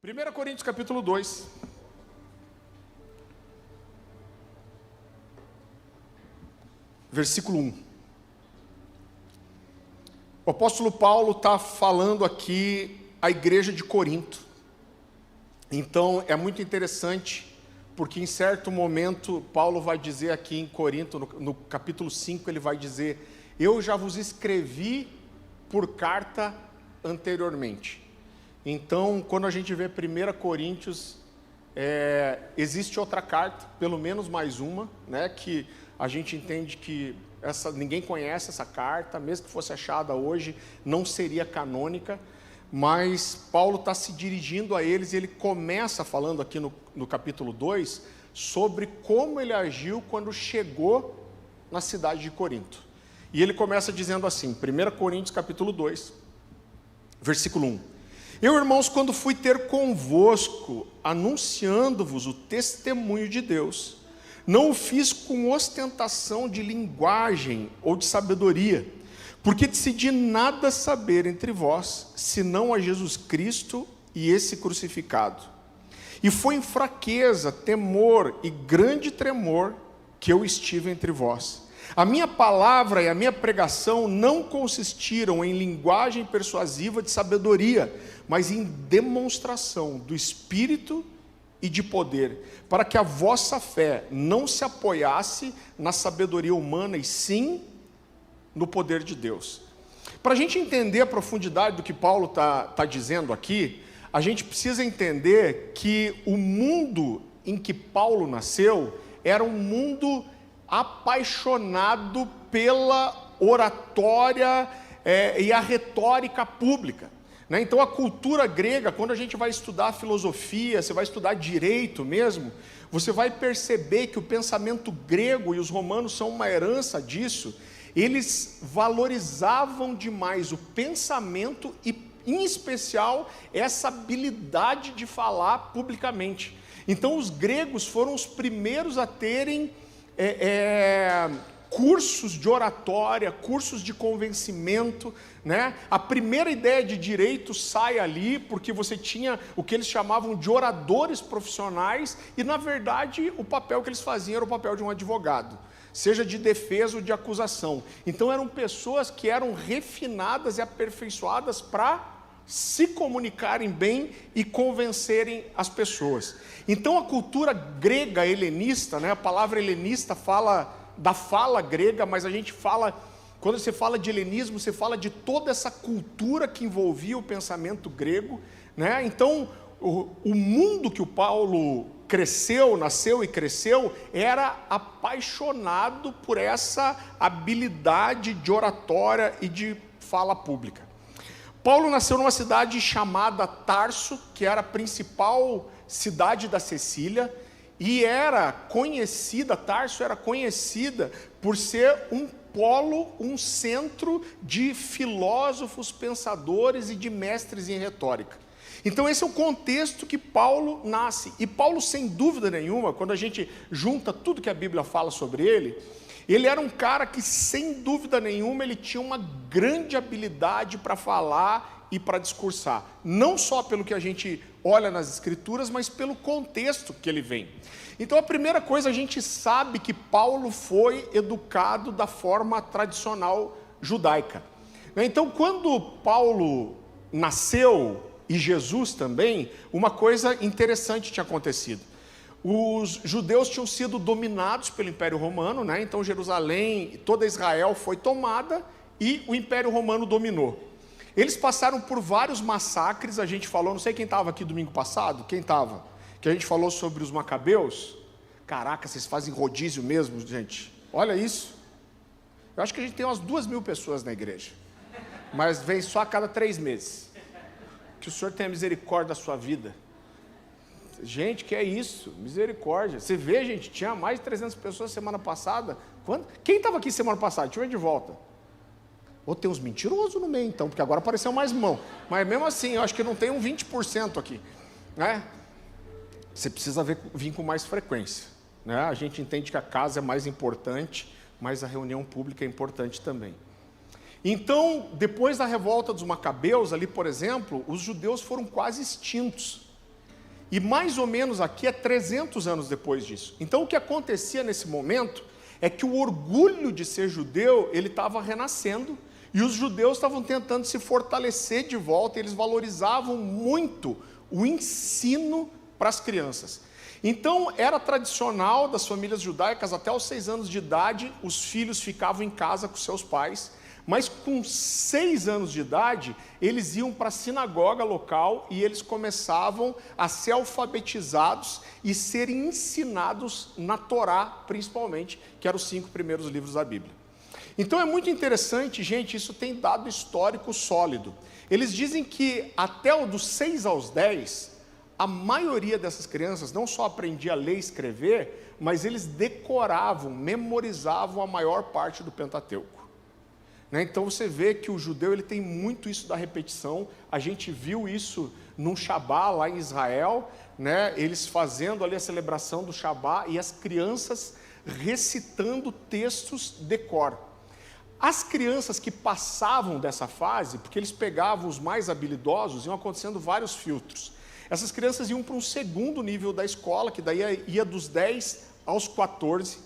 1 Coríntios capítulo 2. Versículo 1. O apóstolo Paulo está falando aqui à igreja de Corinto. Então é muito interessante, porque em certo momento Paulo vai dizer aqui em Corinto, no capítulo 5, ele vai dizer: eu já vos escrevi por carta anteriormente. Então, quando a gente vê 1 Coríntios, existe outra carta, pelo menos mais uma, né, que a gente entende que ninguém conhece essa carta, mesmo que fosse achada hoje, não seria canônica, mas Paulo está se dirigindo a eles e ele começa falando aqui no capítulo 2 sobre como ele agiu quando chegou na cidade de Corinto. E ele começa dizendo assim, 1 Coríntios capítulo 2, versículo 1. Eu, irmãos, quando fui ter convosco, anunciando-vos o testemunho de Deus, não o fiz com ostentação de linguagem ou de sabedoria, porque decidi nada saber entre vós, senão a Jesus Cristo e esse crucificado. E foi em fraqueza, temor e grande tremor que eu estive entre vós. A minha palavra e a minha pregação não consistiram em linguagem persuasiva de sabedoria, mas em demonstração do Espírito e de poder, para que a vossa fé não se apoiasse na sabedoria humana, e sim no poder de Deus. Para a gente entender a profundidade do que Paulo está dizendo aqui, a gente precisa entender que o mundo em que Paulo nasceu era um mundo apaixonado pela oratória e a retórica pública. Então a cultura grega, quando a gente vai estudar filosofia, você vai estudar direito mesmo, você vai perceber que o pensamento grego, e os romanos são uma herança disso, eles valorizavam demais o pensamento e, em especial, essa habilidade de falar publicamente. Então os gregos foram os primeiros a terem cursos de oratória, cursos de convencimento, né? A primeira ideia de direito sai ali porque você tinha o que eles chamavam de oradores profissionais e, na verdade, o papel que eles faziam era o papel de um advogado, seja de defesa ou de acusação. Então eram pessoas que eram refinadas e aperfeiçoadas para se comunicarem bem e convencerem as pessoas. Então a cultura grega helenista, né, a palavra helenista fala da fala grega, mas a gente fala, quando você fala de helenismo, você fala de toda essa cultura que envolvia o pensamento grego, né? Então o mundo que o Paulo nasceu e cresceu, era apaixonado por essa habilidade de oratória e de fala pública. Paulo nasceu numa cidade chamada Tarso, que era a principal cidade da Sicília, e Tarso era conhecida por ser um polo, um centro de filósofos, pensadores e de mestres em retórica. Então esse é o contexto que Paulo nasce. E Paulo, sem dúvida nenhuma, quando a gente junta tudo que a Bíblia fala sobre ele era um cara que, sem dúvida nenhuma, ele tinha uma grande habilidade para falar e para discursar. Não só pelo que a gente olha nas Escrituras, mas pelo contexto que ele vem. Então, a primeira coisa, a gente sabe que Paulo foi educado da forma tradicional judaica. Então, quando Paulo nasceu, e Jesus também, uma coisa interessante tinha acontecido. Os judeus tinham sido dominados pelo Império Romano, né? Então Jerusalém, toda Israel foi tomada e o Império Romano dominou. Eles passaram por vários massacres, a gente falou, não sei quem estava aqui domingo passado, quem estava? Que a gente falou sobre os macabeus. Caraca, vocês fazem rodízio mesmo, gente? Olha isso. Eu acho que a gente tem umas 2.000 pessoas na igreja, mas vem só a cada 3 meses. Que o Senhor tenha misericórdia da sua vida. Gente, que é isso? Misericórdia. Você vê, gente, tinha mais de 300 pessoas semana passada. Quem estava aqui semana passada? Deixa eu ver de volta. Ou tem uns mentirosos no meio, então, porque agora apareceu mais mão. Mas mesmo assim, eu acho que não tem um 20% aqui, né? Você precisa vir com mais frequência, né? A gente entende que a casa é mais importante, mas a reunião pública é importante também. Então, depois da revolta dos macabeus, ali, por exemplo, os judeus foram quase extintos. E mais ou menos aqui é 300 anos depois disso. Então o que acontecia nesse momento é que o orgulho de ser judeu, ele estava renascendo, e os judeus estavam tentando se fortalecer de volta, e eles valorizavam muito o ensino para as crianças. Então era tradicional das famílias judaicas, até os 6 anos de idade, os filhos ficavam em casa com seus pais, mas com 6 anos de idade, eles iam para a sinagoga local e eles começavam a ser alfabetizados e serem ensinados na Torá, principalmente, que eram os 5 primeiros livros da Bíblia. Então é muito interessante, gente, isso tem dado histórico sólido. Eles dizem que até o dos 6 aos 10, a maioria dessas crianças não só aprendia a ler e escrever, mas eles decoravam, memorizavam a maior parte do Pentateuco. Então você vê que o judeu ele tem muito isso da repetição. A gente viu isso num Shabá lá em Israel, eles fazendo ali a celebração do Shabá e as crianças recitando textos de cor. As crianças que passavam dessa fase, porque eles pegavam os mais habilidosos, iam acontecendo vários filtros. Essas crianças iam para um segundo nível da escola, que daí ia dos 10 aos 14,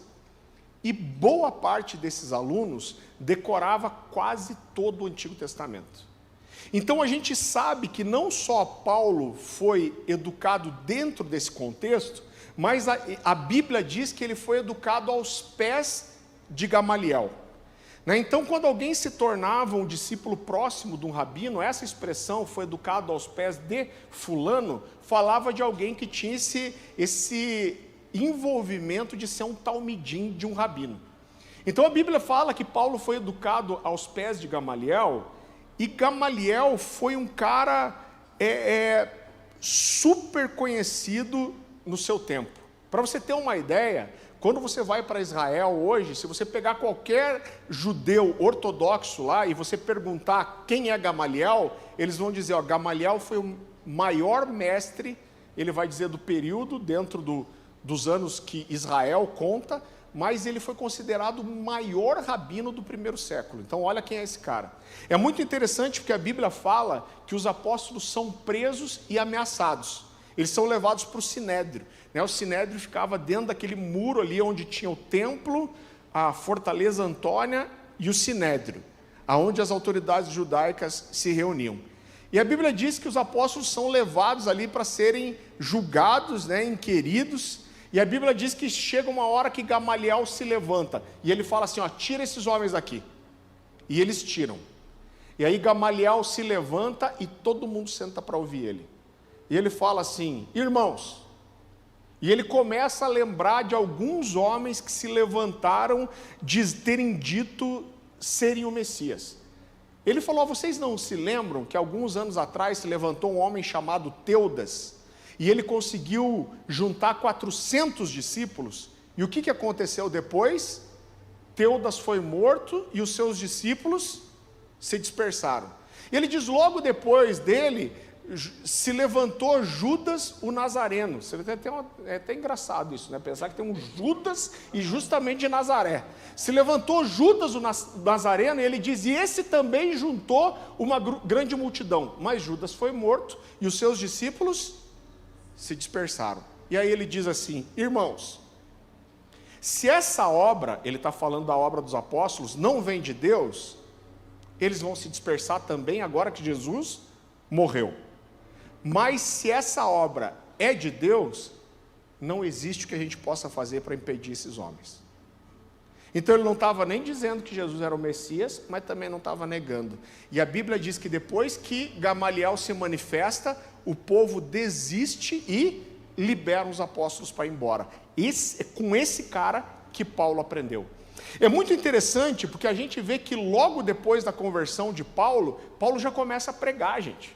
e boa parte desses alunos decorava quase todo o Antigo Testamento. Então a gente sabe que não só Paulo foi educado dentro desse contexto, mas a Bíblia diz que ele foi educado aos pés de Gamaliel. Então quando alguém se tornava um discípulo próximo de um rabino, essa expressão, foi educado aos pés de fulano, falava de alguém que tinha esse envolvimento de ser um talmidim de um rabino. Então a Bíblia fala que Paulo foi educado aos pés de Gamaliel, e Gamaliel foi um cara super conhecido no seu tempo. Para você ter uma ideia, quando você vai para Israel hoje, se você pegar qualquer judeu ortodoxo lá e você perguntar quem é Gamaliel, eles vão dizer, Gamaliel foi o maior mestre, ele vai dizer do período dentro dos anos que Israel conta, mas ele foi considerado o maior rabino do primeiro século. Então olha quem é esse cara. É muito interessante porque a Bíblia fala que os apóstolos são presos e ameaçados. Eles são levados para o Sinédrio. O Sinédrio ficava dentro daquele muro ali onde tinha o templo, a Fortaleza Antônia e o Sinédrio, aonde as autoridades judaicas se reuniam. E a Bíblia diz que os apóstolos são levados ali para serem julgados, inquiridos. E a Bíblia diz que chega uma hora que Gamaliel se levanta e ele fala assim, tira esses homens daqui. E eles tiram. E aí Gamaliel se levanta e todo mundo senta para ouvir ele. E ele fala assim, irmãos, e ele começa a lembrar de alguns homens que se levantaram de terem dito serem o Messias. Ele falou, vocês não se lembram que alguns anos atrás se levantou um homem chamado Teudas, e ele conseguiu juntar 400 discípulos, e o que aconteceu depois? Teudas foi morto e os seus discípulos se dispersaram. E ele diz, logo depois dele, se levantou Judas o Nazareno. É até engraçado isso, pensar que tem um Judas e justamente de Nazaré. Se levantou Judas o Nazareno e ele diz, e esse também juntou uma grande multidão. Mas Judas foi morto e os seus discípulos se dispersaram. E aí ele diz assim, irmãos, se essa obra, ele está falando da obra dos apóstolos, não vem de Deus, eles vão se dispersar também agora que Jesus morreu. Mas se essa obra é de Deus, não existe o que a gente possa fazer para impedir esses homens. Então ele não estava nem dizendo que Jesus era o Messias, mas também não estava negando. E a Bíblia diz que depois que Gamaliel se manifesta, o povo desiste e libera os apóstolos para ir embora. É com esse cara que Paulo aprendeu. É muito interessante porque a gente vê que logo depois da conversão de Paulo, Paulo já começa a pregar, gente.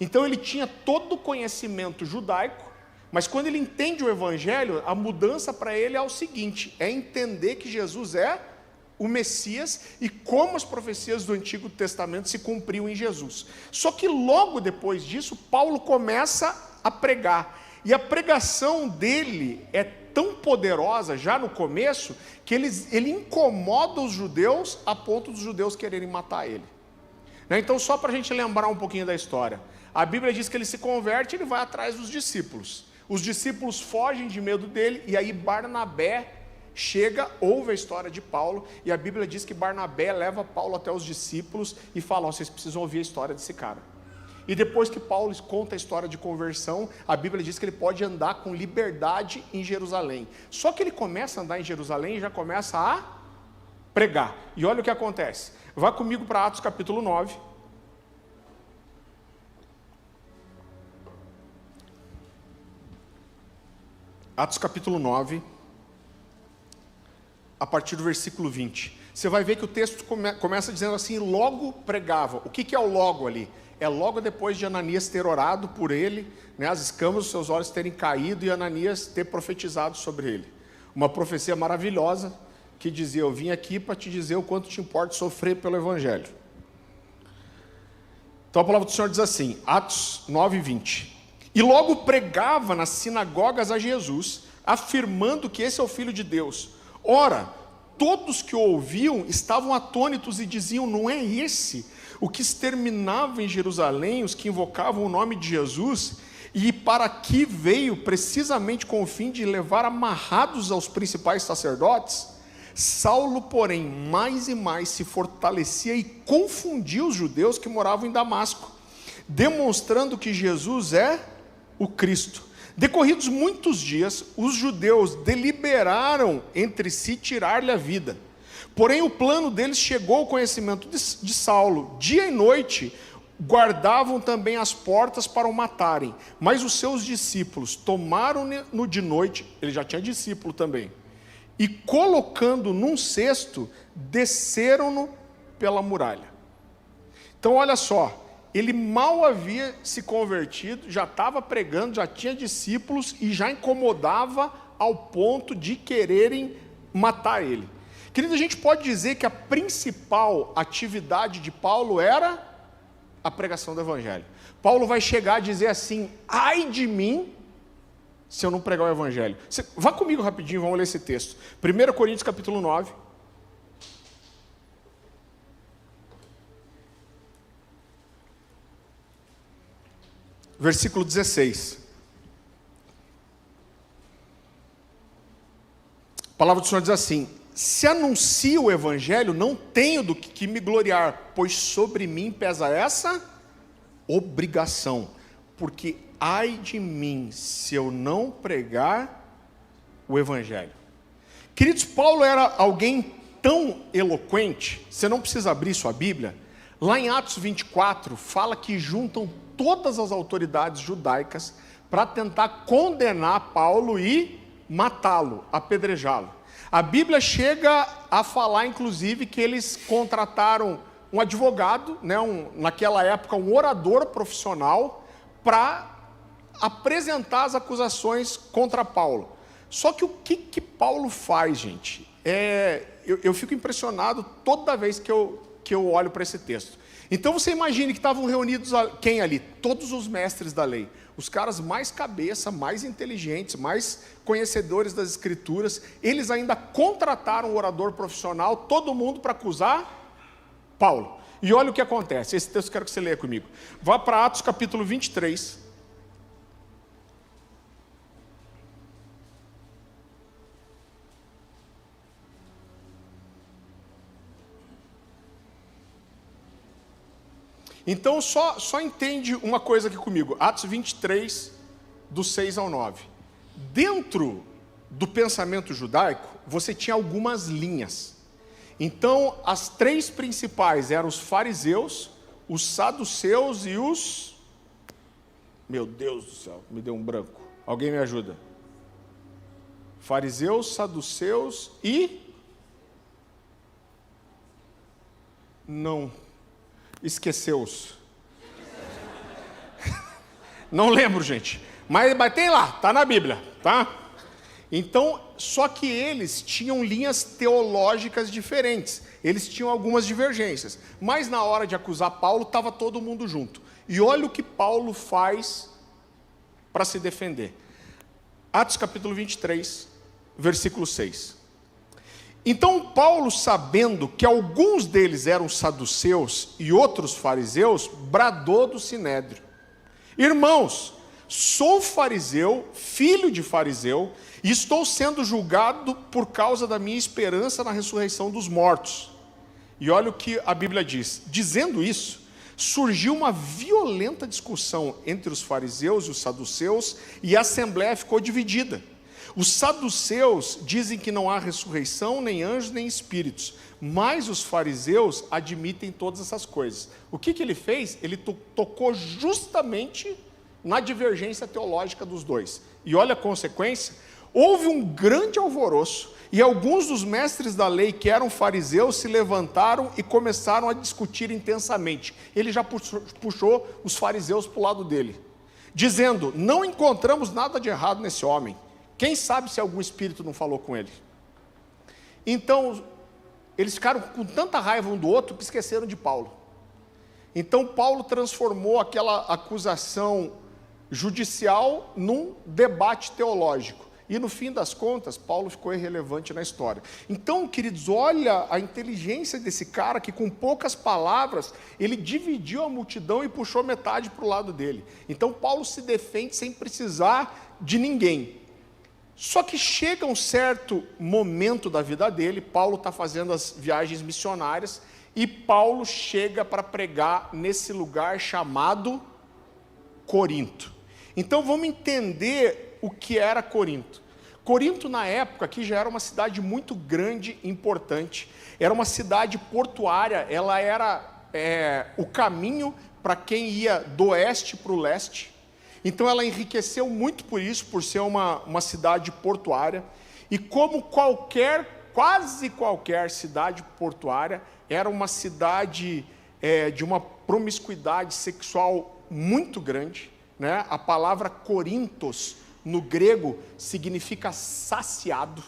Então ele tinha todo o conhecimento judaico, mas quando ele entende o evangelho, a mudança para ele é o seguinte, é entender que Jesus é o Messias e como as profecias do Antigo Testamento se cumpriam em Jesus. Só que logo depois disso, Paulo começa a pregar, e a pregação dele é tão poderosa já no começo, que ele incomoda os judeus a ponto dos judeus quererem matar ele. Né? Então, só para a gente lembrar um pouquinho da história. A Bíblia diz que ele se converte e ele vai atrás dos discípulos. Os discípulos fogem de medo dele, e aí Barnabé chega, ouve a história de Paulo, e a Bíblia diz que Barnabé leva Paulo até os discípulos e fala: vocês precisam ouvir a história desse cara. E depois que Paulo conta a história de conversão, a Bíblia diz que ele pode andar com liberdade em Jerusalém. Só que ele começa a andar em Jerusalém e já começa a pregar. E olha o que acontece. Vá comigo para Atos capítulo 9. Atos capítulo 9, a partir do versículo 20. Você vai ver que o texto começa dizendo assim: logo pregava. O que é o logo ali? É logo depois de Ananias ter orado por ele, né, as escamas dos seus olhos terem caído e Ananias ter profetizado sobre ele. Uma profecia maravilhosa que dizia: eu vim aqui para te dizer o quanto te importa sofrer pelo Evangelho. Então a palavra do Senhor diz assim, Atos 9, 20. E logo pregava nas sinagogas a Jesus, afirmando que esse é o Filho de Deus. Ora, todos que o ouviam estavam atônitos e diziam: não é esse o que exterminava em Jerusalém os que invocavam o nome de Jesus, e para aqui veio precisamente com o fim de levar amarrados aos principais sacerdotes? Saulo, porém, mais e mais se fortalecia e confundia os judeus que moravam em Damasco, demonstrando que Jesus é o Cristo. Decorridos muitos dias, os judeus deliberaram entre si tirar-lhe a vida. Porém, o plano deles chegou ao conhecimento de Saulo. Dia e noite guardavam também as portas para o matarem. Mas os seus discípulos tomaram-no de noite, ele já tinha discípulo também, e colocando num cesto, desceram-no pela muralha. Então olha só, ele mal havia se convertido, já estava pregando, já tinha discípulos e já incomodava ao ponto de quererem matar ele. Querido, a gente pode dizer que a principal atividade de Paulo era a pregação do Evangelho. Paulo vai chegar a dizer assim: ai de mim se eu não pregar o Evangelho. Vá comigo rapidinho, vamos ler esse texto. 1 Coríntios capítulo 9. Versículo 16. A palavra do Senhor diz assim: se anuncio o Evangelho, não tenho do que me gloriar, pois sobre mim pesa essa obrigação. Porque ai de mim se eu não pregar o Evangelho. Queridos, Paulo era alguém tão eloquente, você não precisa abrir sua Bíblia. Lá em Atos 24, fala que juntam todas as autoridades judaicas para tentar condenar Paulo e matá-lo, apedrejá-lo. A Bíblia chega a falar, inclusive, que eles contrataram um advogado, né, naquela época um orador profissional, para apresentar as acusações contra Paulo. Só que o que Paulo faz, gente? Eu fico impressionado toda vez que eu olho para esse texto. Então você imagine que estavam reunidos quem ali? Todos os mestres da lei. Os caras mais cabeça, mais inteligentes, mais conhecedores das escrituras. Eles ainda contrataram um orador profissional, todo mundo para acusar Paulo. E olha o que acontece. Esse texto eu quero que você leia comigo. Vá para Atos capítulo 23. Então só entende uma coisa aqui comigo. Atos 23, do 6 ao 9. Dentro do pensamento judaico, você tinha algumas linhas. Então, as três principais eram os fariseus, os saduceus e os... Meu Deus do céu, me deu um branco. Alguém me ajuda? Fariseus, saduceus e... Não... Esqueceu-os. Não lembro, gente. Mas tem lá, está na Bíblia, tá? Então, só que eles tinham linhas teológicas diferentes. Eles tinham algumas divergências. Mas na hora de acusar Paulo, estava todo mundo junto. E olha o que Paulo faz para se defender. Atos capítulo 23, versículo 6. Então Paulo, sabendo que alguns deles eram saduceus e outros fariseus, bradou do sinédrio: irmãos, sou fariseu, filho de fariseu, e estou sendo julgado por causa da minha esperança na ressurreição dos mortos. E olha o que a Bíblia diz. Dizendo isso, surgiu uma violenta discussão entre os fariseus e os saduceus, e a assembleia ficou dividida. Os saduceus dizem que não há ressurreição, nem anjos, nem espíritos, mas os fariseus admitem todas essas coisas. O que ele fez? Ele tocou justamente na divergência teológica dos dois. E olha a consequência: houve um grande alvoroço, e alguns dos mestres da lei, que eram fariseus, se levantaram e começaram a discutir intensamente. Ele já puxou os fariseus para o lado dele, dizendo: não encontramos nada de errado nesse homem. Quem sabe se algum espírito não falou com ele? Então, eles ficaram com tanta raiva um do outro que esqueceram de Paulo. Então, Paulo transformou aquela acusação judicial num debate teológico. E no fim das contas, Paulo ficou irrelevante na história. Então, queridos, olha a inteligência desse cara, que com poucas palavras, ele dividiu a multidão e puxou metade para o lado dele. Então, Paulo se defende sem precisar de ninguém. Só que chega um certo momento da vida dele, Paulo está fazendo as viagens missionárias, e Paulo chega para pregar nesse lugar chamado Corinto. Então vamos entender o que era Corinto. Corinto, na época, aqui já era uma cidade muito grande e importante. Era uma cidade portuária, ela era o caminho para quem ia do oeste para o leste. Então ela enriqueceu muito por isso, por ser uma cidade portuária. E como quase qualquer cidade portuária, era uma cidade de uma promiscuidade sexual muito grande, né? A palavra Corintos, no grego, significa saciado.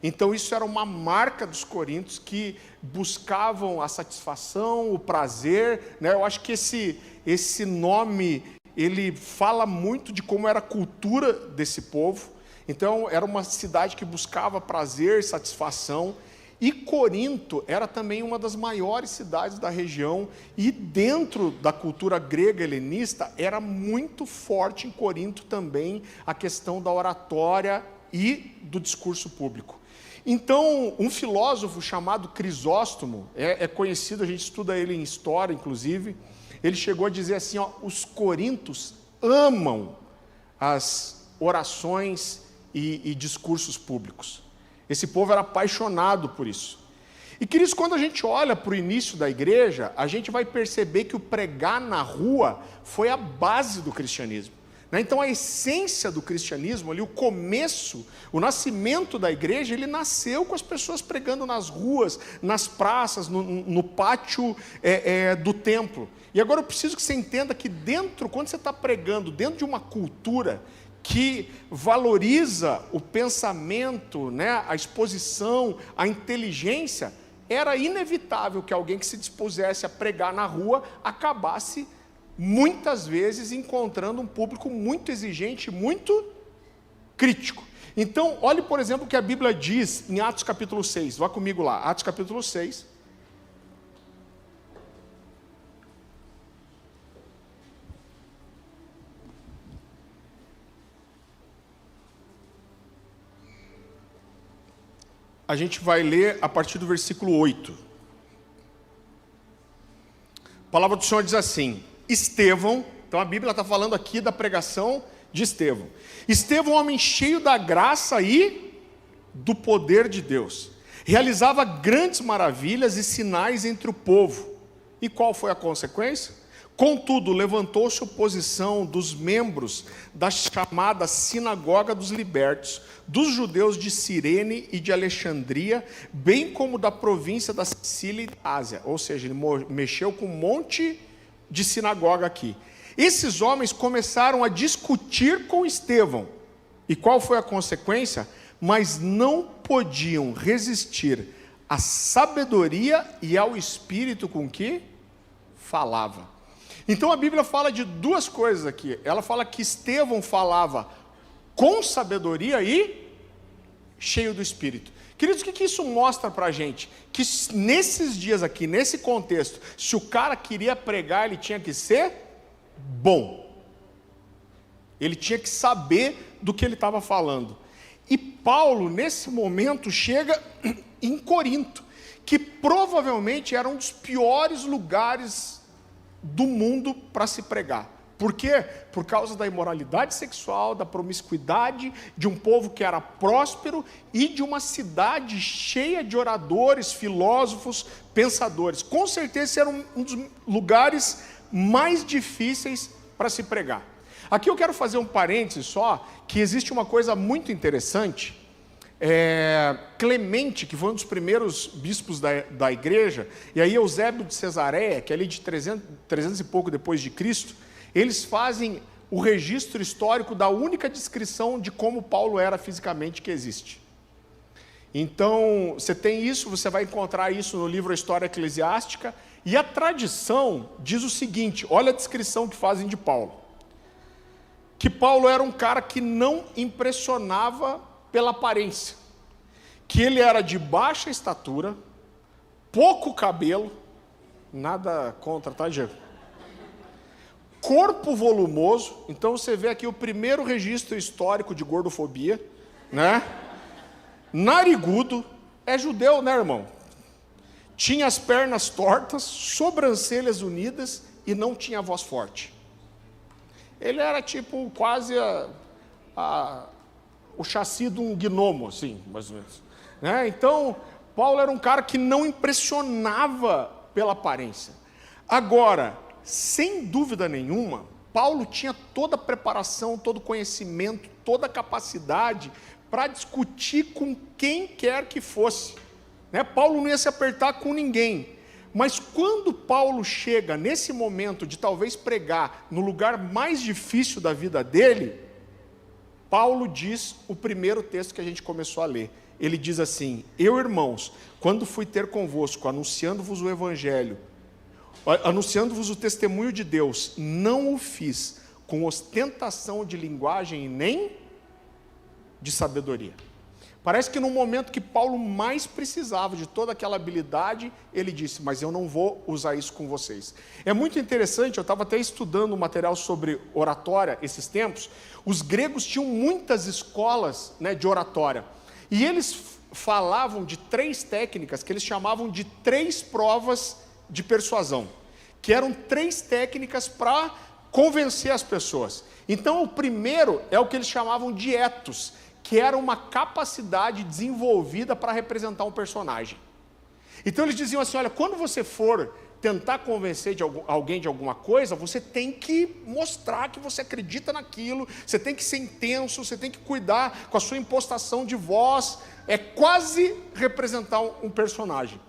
Então isso era uma marca dos coríntios, que buscavam a satisfação, o prazer, né? Eu acho que esse nome, ele fala muito de como era a cultura desse povo. Então era uma cidade que buscava prazer, satisfação. E Corinto era também uma das maiores cidades da região, e dentro da cultura grega helenista era muito forte em Corinto também a questão da oratória e do discurso público. Então, um filósofo chamado Crisóstomo, é conhecido, a gente estuda ele em história, inclusive, ele chegou a dizer assim, os coríntios amam as orações e discursos públicos. Esse povo era apaixonado por isso. E, queridos, quando a gente olha para o início da igreja, a gente vai perceber que o pregar na rua foi a base do cristianismo. Então, a essência do cristianismo, ali, o começo, o nascimento da igreja, ele nasceu com as pessoas pregando nas ruas, nas praças, no pátio do templo. E agora eu preciso que você entenda que quando você está pregando dentro de uma cultura que valoriza o pensamento, né, a exposição, a inteligência, era inevitável que alguém que se dispusesse a pregar na rua acabasse, muitas vezes, encontrando um público muito exigente, muito crítico. Então, olhe, por exemplo, o que a Bíblia diz em Atos capítulo 6. Vá comigo lá, Atos capítulo 6. A gente vai ler a partir do versículo 8. A palavra do Senhor diz assim: Estevão, então a Bíblia está falando aqui da pregação de Estevão. Estevão, homem cheio da graça e do poder de Deus, realizava grandes maravilhas e sinais entre o povo. E qual foi a consequência? Contudo, levantou-se oposição dos membros da chamada Sinagoga dos Libertos, dos judeus de Cirene e de Alexandria, bem como da província da Sicília e da Ásia. Ou seja, ele mexeu com um monte de sinagoga aqui. Esses homens começaram a discutir com Estevão. E qual foi a consequência? Mas não podiam resistir à sabedoria e ao espírito com que falava. Então a Bíblia fala de duas coisas aqui. Ela fala que Estevão falava com sabedoria e cheio do Espírito. Queridos, o que isso mostra para a gente? Que nesses dias aqui, nesse contexto, se o cara queria pregar, ele tinha que ser bom. Ele tinha que saber do que ele estava falando. E Paulo, nesse momento, chega em Corinto, que provavelmente era um dos piores lugares do mundo para se pregar. Por quê? Por causa da imoralidade sexual, da promiscuidade, de um povo que era próspero e de uma cidade cheia de oradores, filósofos, pensadores. Com certeza esse era um dos lugares mais difíceis para se pregar. Aqui eu quero fazer um parênteses só, que existe uma coisa muito interessante. Clemente, que foi um dos primeiros bispos da igreja, e aí Eusébio de Cesareia, que é ali de 300 e pouco depois de Cristo, eles fazem o registro histórico da única descrição de como Paulo era fisicamente que existe. Então, você tem isso, você vai encontrar isso no livro A História Eclesiástica, e a tradição diz o seguinte, olha a descrição que fazem de Paulo. Que Paulo era um cara que não impressionava pela aparência, que ele era de baixa estatura, pouco cabelo, nada contra, tá, Diego? Corpo volumoso, então você vê aqui o primeiro registro histórico de gordofobia, né? Narigudo, é judeu, né, irmão? Tinha as pernas tortas, sobrancelhas unidas e não tinha voz forte. Ele era tipo quase o chassi de um gnomo, assim, mais ou menos. Né? Então, Paulo era um cara que não impressionava pela aparência. Agora, sem dúvida nenhuma, Paulo tinha toda a preparação, todo o conhecimento, toda a capacidade para discutir com quem quer que fosse. Né? Paulo não ia se apertar com ninguém. Mas quando Paulo chega nesse momento de talvez pregar no lugar mais difícil da vida dele, Paulo diz o primeiro texto que a gente começou a ler. Ele diz assim: eu, irmãos, quando fui ter convosco, anunciando-vos o evangelho, anunciando-vos o testemunho de Deus, não o fiz com ostentação de linguagem e nem de sabedoria. Parece que no momento que Paulo mais precisava de toda aquela habilidade, ele disse, mas eu não vou usar isso com vocês. É muito interessante, eu estava até estudando um material sobre oratória esses tempos. Os gregos tinham muitas escolas, né, de oratória, e eles falavam de 3 técnicas que eles chamavam de 3 provas de persuasão, que eram 3 técnicas para convencer as pessoas. Então o primeiro é o que eles chamavam de ethos, que era uma capacidade desenvolvida para representar um personagem. Então eles diziam assim, olha, quando você for tentar convencer alguém de alguma coisa, você tem que mostrar que você acredita naquilo, você tem que ser intenso, você tem que cuidar com a sua impostação de voz, é quase representar um personagem.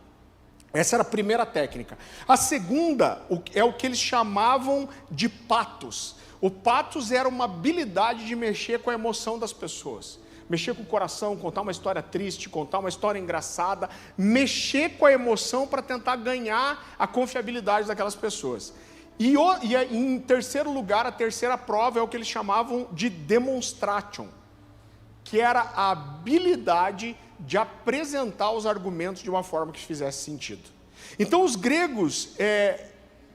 Essa era a primeira técnica. A segunda é o que eles chamavam de patos. O patos era uma habilidade de mexer com a emoção das pessoas. Mexer com o coração, contar uma história triste, contar uma história engraçada, mexer com a emoção para tentar ganhar a confiabilidade daquelas pessoas. E em terceiro lugar, a terceira prova é o que eles chamavam de demonstration, que era a habilidade de apresentar os argumentos de uma forma que fizesse sentido. Então os gregos,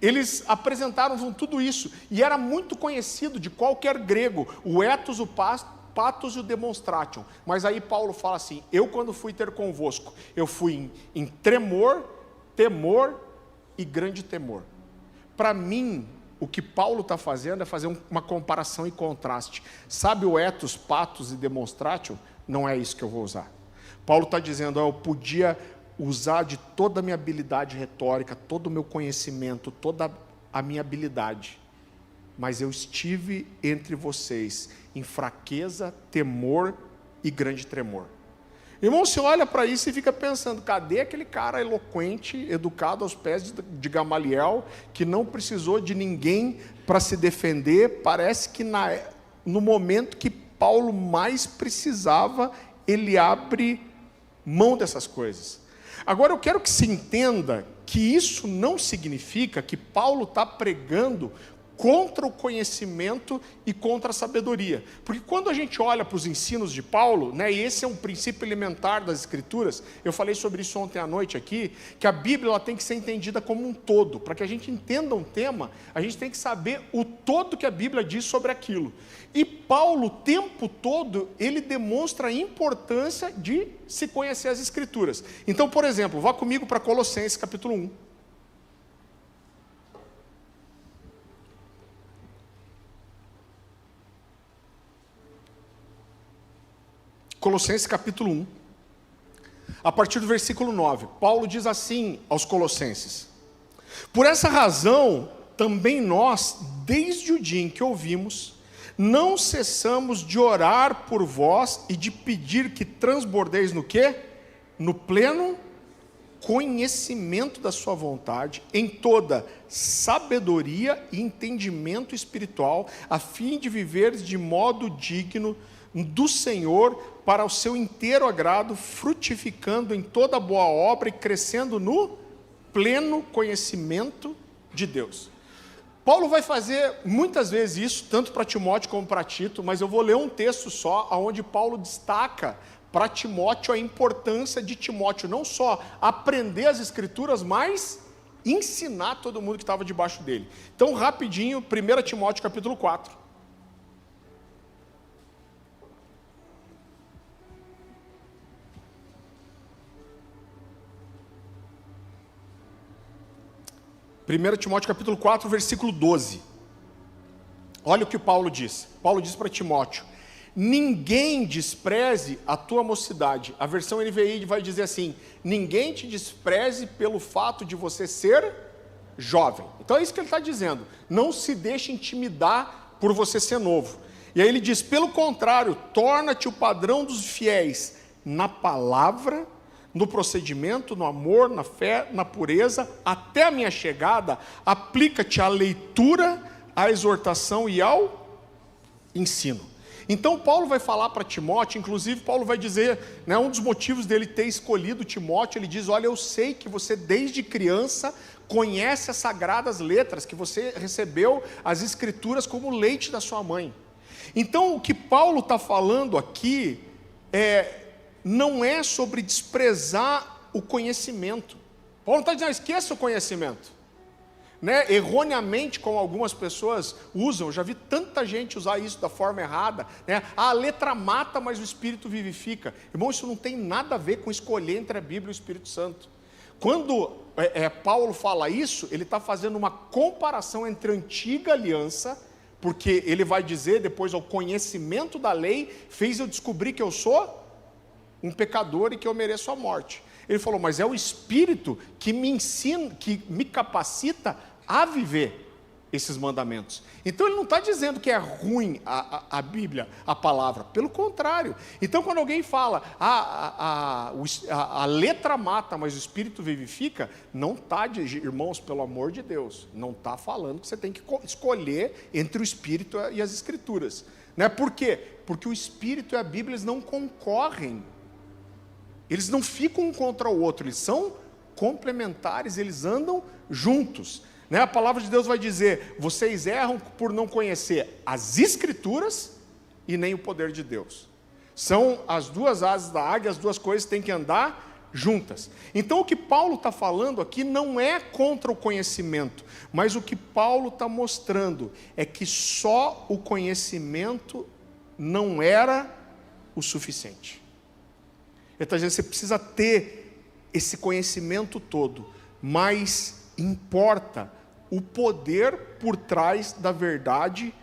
eles apresentaram tudo isso, e era muito conhecido de qualquer grego, o ethos, o patos e o demonstration. Mas aí Paulo fala assim, eu quando fui ter convosco, eu fui em tremor, temor e grande temor. Para mim, o que Paulo está fazendo é fazer uma comparação e contraste. Sabe o ethos, patos e demonstration? Não é isso que eu vou usar. Paulo está dizendo, eu podia usar de toda a minha habilidade retórica, todo o meu conhecimento, toda a minha habilidade, mas eu estive entre vocês em fraqueza, temor e grande tremor. Irmão, você olha para isso e fica pensando, cadê aquele cara eloquente, educado aos pés de Gamaliel, que não precisou de ninguém para se defender? Parece que no momento que Paulo mais precisava, ele abre mão dessas coisas. Agora eu quero que se entenda que isso não significa que Paulo está pregando contra o conhecimento e contra a sabedoria. Porque quando a gente olha para os ensinos de Paulo, né, e esse é um princípio elementar das Escrituras, eu falei sobre isso ontem à noite aqui, que a Bíblia ela tem que ser entendida como um todo. Para que a gente entenda um tema, a gente tem que saber o todo que a Bíblia diz sobre aquilo. E Paulo, o tempo todo, ele demonstra a importância de se conhecer as Escrituras. Então, por exemplo, vá comigo para Colossenses capítulo 1. Colossenses capítulo 1, a partir do versículo 9, Paulo diz assim aos Colossenses: por essa razão, também nós, desde o dia em que ouvimos, não cessamos de orar por vós e de pedir que transbordeis no quê? No pleno conhecimento da sua vontade, em toda sabedoria e entendimento espiritual, a fim de viveres de modo digno do Senhor, para o seu inteiro agrado, frutificando em toda boa obra e crescendo no pleno conhecimento de Deus. Paulo vai fazer muitas vezes isso, tanto para Timóteo como para Tito, mas eu vou ler um texto só, onde Paulo destaca para Timóteo a importância de Timóteo não só aprender as Escrituras, mas ensinar todo mundo que estava debaixo dele. Então, rapidinho, 1 Timóteo capítulo 4. 1 Timóteo capítulo 4, versículo 12. Olha o que Paulo diz. Paulo diz para Timóteo: ninguém despreze a tua mocidade. A versão NVI vai dizer assim: ninguém te despreze pelo fato de você ser jovem. Então é isso que ele está dizendo. Não se deixe intimidar por você ser novo. E aí ele diz: pelo contrário, torna-te o padrão dos fiéis na palavra, no procedimento, no amor, na fé, na pureza, até a minha chegada. Aplica-te à leitura, à exortação e ao ensino. Então Paulo vai falar para Timóteo, inclusive Paulo vai dizer, né, um dos motivos dele ter escolhido Timóteo, ele diz: olha, eu sei que você desde criança conhece as sagradas letras, que você recebeu as Escrituras como leite da sua mãe. Então o que Paulo está falando aqui não é sobre desprezar o conhecimento. Paulo não está dizendo: esqueça o conhecimento. Né? Erroneamente, como algumas pessoas usam, eu já vi tanta gente usar isso da forma errada, né? A letra mata, mas o Espírito vivifica. Irmão, isso não tem nada a ver com escolher entre a Bíblia e o Espírito Santo. Quando Paulo fala isso, ele está fazendo uma comparação entre a antiga aliança, porque ele vai dizer depois: ao conhecimento da lei fez eu descobrir que eu sou um pecador e que eu mereço a morte. Ele falou: mas é o Espírito que me ensina, que me capacita a viver esses mandamentos. Então ele não está dizendo que é ruim a Bíblia, a palavra, pelo contrário. Então quando alguém fala a letra mata, mas o Espírito vivifica, não está, irmãos, pelo amor de Deus, não está falando que você tem que escolher entre o Espírito e as Escrituras, né? Por quê? Porque o Espírito e a Bíblia, eles não concorrem. Eles não ficam um contra o outro, eles são complementares, eles andam juntos. Né? A palavra de Deus vai dizer: vocês erram por não conhecer as Escrituras e nem o poder de Deus. São as duas asas da águia, as duas coisas têm que andar juntas. Então o que Paulo está falando aqui não é contra o conhecimento, mas o que Paulo está mostrando é que só o conhecimento não era o suficiente. Ele está dizendo: você precisa ter esse conhecimento todo, mas importa o poder por trás da verdade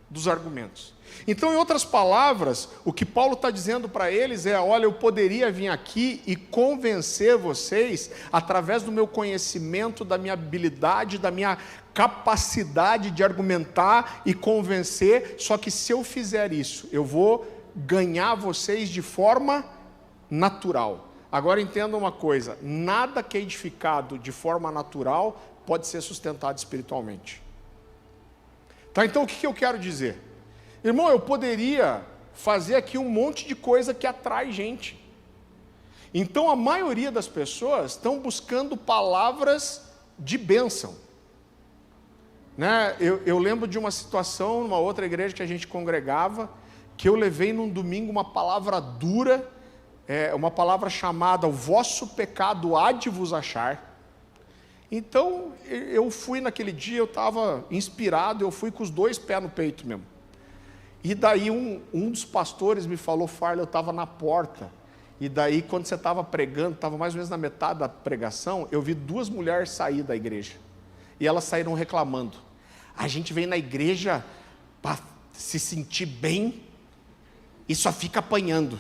dos argumentos. Então, em outras palavras, o que Paulo está dizendo para eles é: olha, eu poderia vir aqui e convencer vocês através do meu conhecimento, da minha habilidade, da minha capacidade de argumentar e convencer, só que se eu fizer isso, eu vou ganhar vocês de forma natural. Agora entenda uma coisa: nada que é edificado de forma natural pode ser sustentado espiritualmente. Tá, então o que eu quero dizer? Irmão, eu poderia fazer aqui um monte de coisa que atrai gente. Então a maioria das pessoas estão buscando palavras de bênção. Né? Eu lembro de uma situação, numa outra igreja que a gente congregava, que eu levei num domingo uma palavra dura, uma palavra chamada: o vosso pecado há de vos achar. Então, eu fui naquele dia, eu estava inspirado, eu fui com os 2 pés no peito mesmo. E daí um dos pastores me falou: Farley, eu estava na porta, e daí quando você estava pregando, estava mais ou menos na metade da pregação, eu vi 2 mulheres sair da igreja. E elas saíram reclamando: a gente vem na igreja para se sentir bem e só fica apanhando.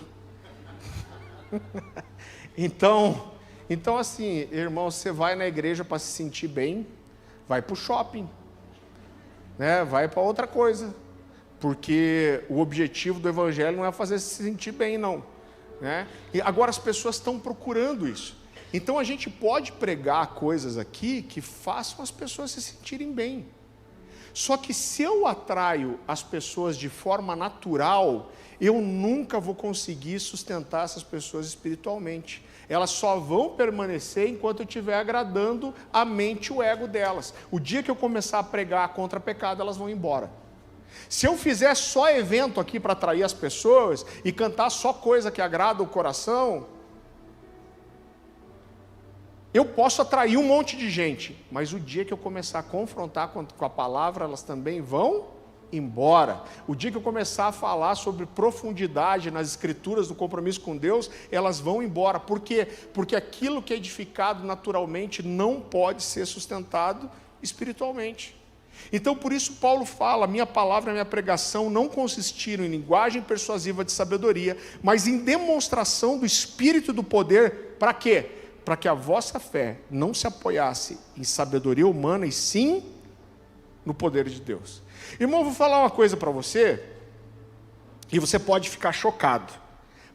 Então assim, irmão, você vai na igreja para se sentir bem, vai para o shopping, né? Vai para outra coisa, porque o objetivo do evangelho não é fazer se sentir bem, não, né? E agora as pessoas estão procurando isso. Então a gente pode pregar coisas aqui que façam as pessoas se sentirem bem. Só que se eu atraio as pessoas de forma natural, eu nunca vou conseguir sustentar essas pessoas espiritualmente. Elas só vão permanecer enquanto eu estiver agradando a mente e o ego delas. O dia que eu começar a pregar contra pecado, elas vão embora. Se eu fizer só evento aqui para atrair as pessoas e cantar só coisa que agrada o coração, eu posso atrair um monte de gente, mas o dia que eu começar a confrontar com a palavra, elas também vão embora. O dia que eu começar a falar sobre profundidade nas escrituras do compromisso com Deus, elas vão embora. Por quê? Porque aquilo que é edificado naturalmente não pode ser sustentado espiritualmente. Então, por isso Paulo fala: minha palavra, minha pregação não consistiram em linguagem persuasiva de sabedoria, mas em demonstração do Espírito e do poder. Para quê? Para que a vossa fé não se apoiasse em sabedoria humana, e sim no poder de Deus. Irmão, eu vou falar uma coisa para você, e você pode ficar chocado,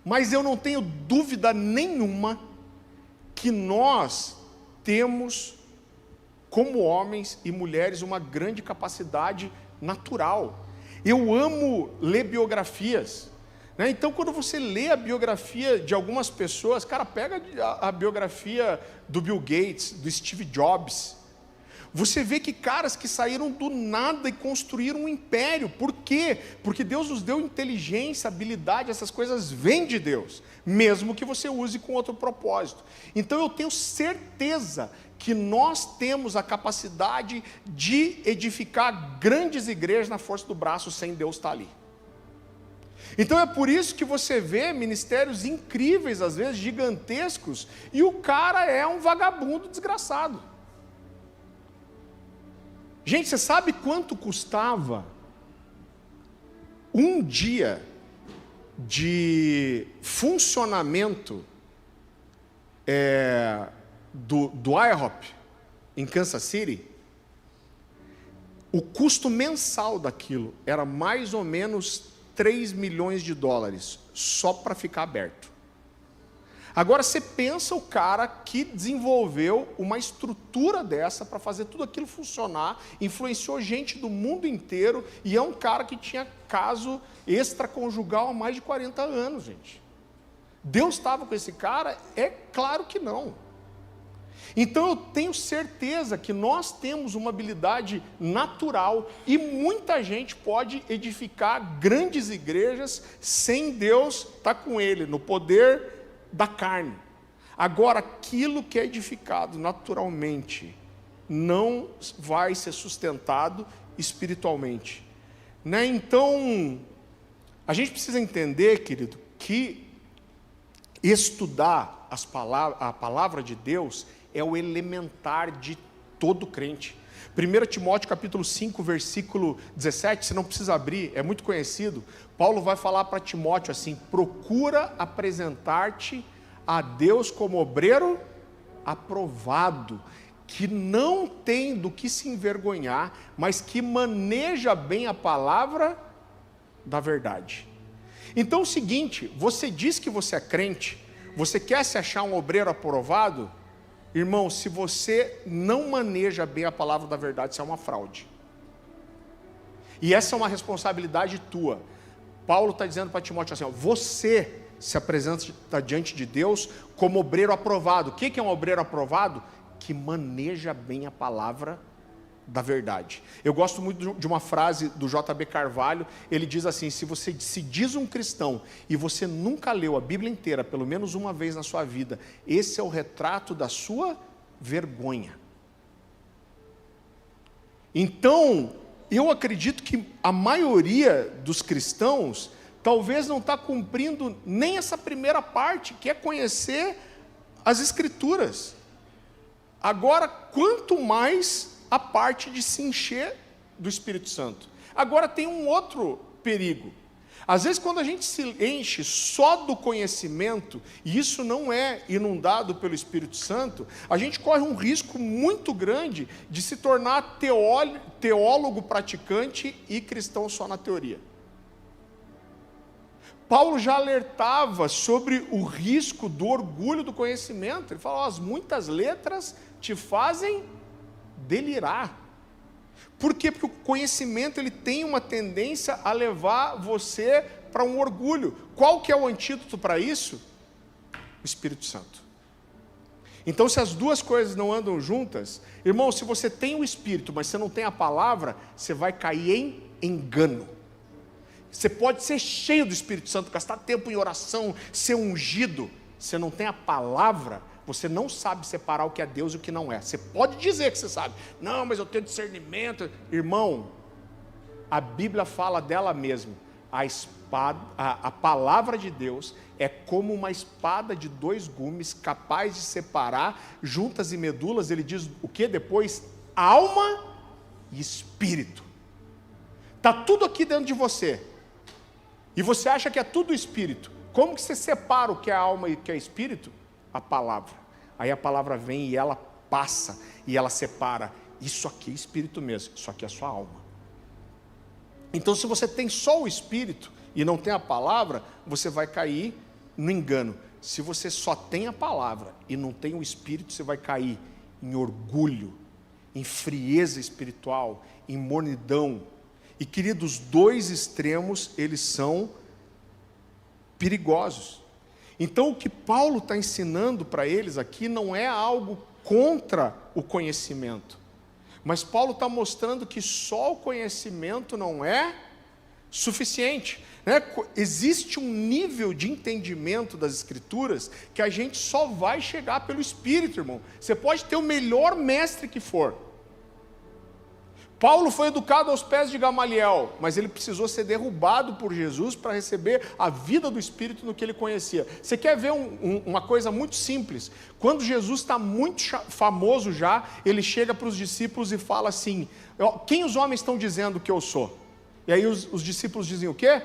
mas eu não tenho dúvida nenhuma que nós temos, como homens e mulheres, uma grande capacidade natural. Eu amo ler biografias. Então, quando você lê a biografia de algumas pessoas, cara, pega a biografia do Bill Gates, do Steve Jobs, você vê que caras que saíram do nada e construíram um império. Por quê? Porque Deus nos deu inteligência, habilidade, essas coisas vêm de Deus, mesmo que você use com outro propósito. Então eu tenho certeza que nós temos a capacidade de edificar grandes igrejas na força do braço sem Deus estar ali. Então é por isso que você vê ministérios incríveis, às vezes gigantescos, e o cara é um vagabundo desgraçado. Gente, você sabe quanto custava um dia de funcionamento do IHOP em Kansas City? O custo mensal daquilo era mais ou menos $3 milhões só para ficar aberto. Agora você pensa o cara que desenvolveu uma estrutura dessa para fazer tudo aquilo funcionar, influenciou gente do mundo inteiro, e é um cara que tinha caso extraconjugal há mais de 40 anos, gente. Deus estava com esse cara? É claro que não. Então eu tenho certeza que nós temos uma habilidade natural, e muita gente pode edificar grandes igrejas sem Deus estar com ele, no poder da carne. Agora, aquilo que é edificado naturalmente não vai ser sustentado espiritualmente, né? Então, a gente precisa entender, querido, que estudar a palavra de Deus é o elementar de todo crente. 1 Timóteo capítulo 5, versículo 17, você não precisa abrir, é muito conhecido. Paulo vai falar para Timóteo assim: procura apresentar-te a Deus como obreiro aprovado, que não tem do que se envergonhar, mas que maneja bem a palavra da verdade. Então é o seguinte: você diz que você é crente, você quer se achar um obreiro aprovado? Irmão, se você não maneja bem a palavra da verdade, isso é uma fraude. E essa é uma responsabilidade tua. Paulo está dizendo para Timóteo assim: ó, você se apresenta diante de Deus como obreiro aprovado. O que é um obreiro aprovado? Que maneja bem a palavra da verdade. Eu gosto muito de uma frase do J.B. Carvalho. Ele diz assim: se você se diz um cristão e você nunca leu a Bíblia inteira, pelo menos uma vez na sua vida, esse é o retrato da sua vergonha. Então, eu acredito que a maioria dos cristãos talvez não está cumprindo nem essa primeira parte, que é conhecer as Escrituras. Agora, quanto mais a parte de se encher do Espírito Santo. Agora tem um outro perigo. Às vezes, quando a gente se enche só do conhecimento, e isso não é inundado pelo Espírito Santo, a gente corre um risco muito grande de se tornar teólogo praticante e cristão só na teoria. Paulo já alertava sobre o risco do orgulho do conhecimento. Ele fala: as muitas letras te fazem delirar. Por quê? Porque o conhecimento ele tem uma tendência a levar você para um orgulho. Qual que é o antídoto para isso? O Espírito Santo. Então, se as duas coisas não andam juntas, irmão, se você tem o Espírito, mas você não tem a palavra, você vai cair em engano. Você pode ser cheio do Espírito Santo, gastar tempo em oração, ser ungido. Você não tem a palavra, você não sabe separar o que é Deus e o que não é. Você pode dizer que você sabe. Não, mas eu tenho discernimento. Irmão, a Bíblia fala dela mesma. A palavra de Deus é como uma espada de 2 gumes, capaz de separar juntas e medulas. Ele diz o que depois? Alma e espírito. Está tudo aqui dentro de você. E você acha que é tudo espírito. Como que você separa o que é alma e o que é espírito? A palavra. Aí a palavra vem e ela passa, e ela separa. Isso aqui é espírito mesmo, isso aqui é a sua alma. Então, se você tem só o espírito e não tem a palavra, você vai cair no engano. Se você só tem a palavra e não tem o espírito, você vai cair em orgulho, em frieza espiritual, em mornidão. E queridos, 2 extremos, eles são perigosos. Então, o que Paulo está ensinando para eles aqui não é algo contra o conhecimento. Mas Paulo está mostrando que só o conhecimento não é suficiente. Né? Existe um nível de entendimento das Escrituras que a gente só vai chegar pelo Espírito, irmão. Você pode ter o melhor mestre que for. Paulo foi educado aos pés de Gamaliel, mas ele precisou ser derrubado por Jesus para receber a vida do Espírito no que ele conhecia. Você quer ver uma coisa muito simples? Quando Jesus está muito famoso já, ele chega para os discípulos e fala assim: quem os homens estão dizendo que eu sou? E aí os discípulos dizem o quê?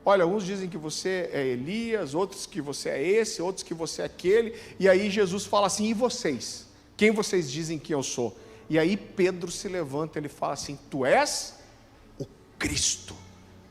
Olha, uns dizem que você é Elias, outros que você é esse, outros que você é aquele. E aí Jesus fala assim: e vocês? Quem vocês dizem que eu sou? E aí Pedro se levanta, ele fala assim: tu és o Cristo,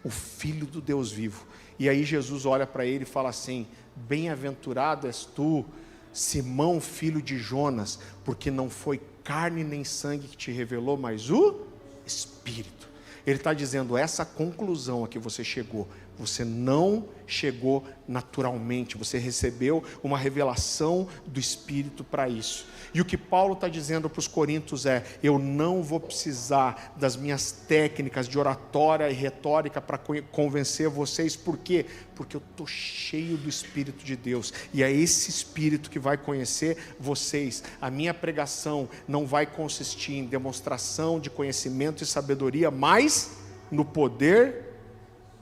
o Filho do Deus vivo. E aí Jesus olha para ele e fala assim: bem-aventurado és tu, Simão, filho de Jonas, porque não foi carne nem sangue que te revelou, mas o Espírito. Ele está dizendo: essa conclusão a que você chegou, você não chegou naturalmente, você recebeu uma revelação do Espírito para isso. E o que Paulo está dizendo para os coríntios é: eu não vou precisar das minhas técnicas de oratória e retórica para convencer vocês. Por quê? Porque eu estou cheio do Espírito de Deus, e é esse Espírito que vai conhecer vocês. A minha pregação não vai consistir em demonstração de conhecimento e sabedoria, mas no poder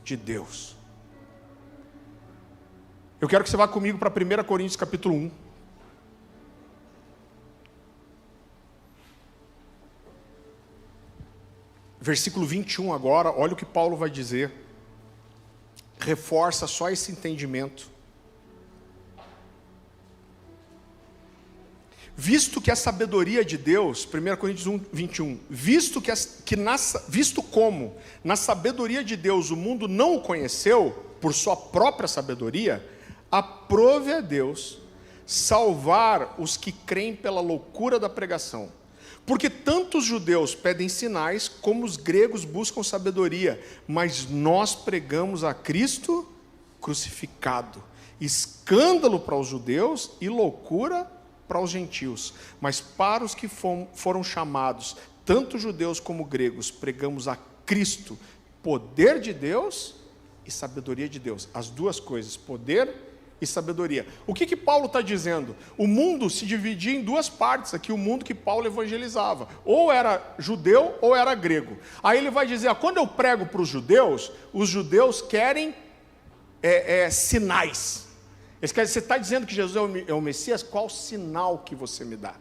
de Deus. Eu quero que você vá comigo para 1 Coríntios capítulo 1. Versículo 21 agora, olha o que Paulo vai dizer. Reforça só esse entendimento. Visto que a sabedoria de Deus, 1 Coríntios 1, 21, visto como na sabedoria de Deus o mundo não o conheceu, por sua própria sabedoria, aprove a Deus salvar os que creem pela loucura da pregação. Porque tanto os judeus pedem sinais, como os gregos buscam sabedoria, mas nós pregamos a Cristo crucificado, escândalo para os judeus e loucura para os gentios, mas para os que foram chamados, tanto judeus como gregos, pregamos a Cristo, poder de Deus e sabedoria de Deus. As duas coisas, poder e sabedoria. O que Paulo está dizendo? O mundo se dividia em duas partes aqui, o mundo que Paulo evangelizava. Ou era judeu ou era grego. Aí ele vai dizer, quando eu prego para os judeus querem sinais. Eles querem, você está dizendo que Jesus é o Messias? Qual sinal que você me dá?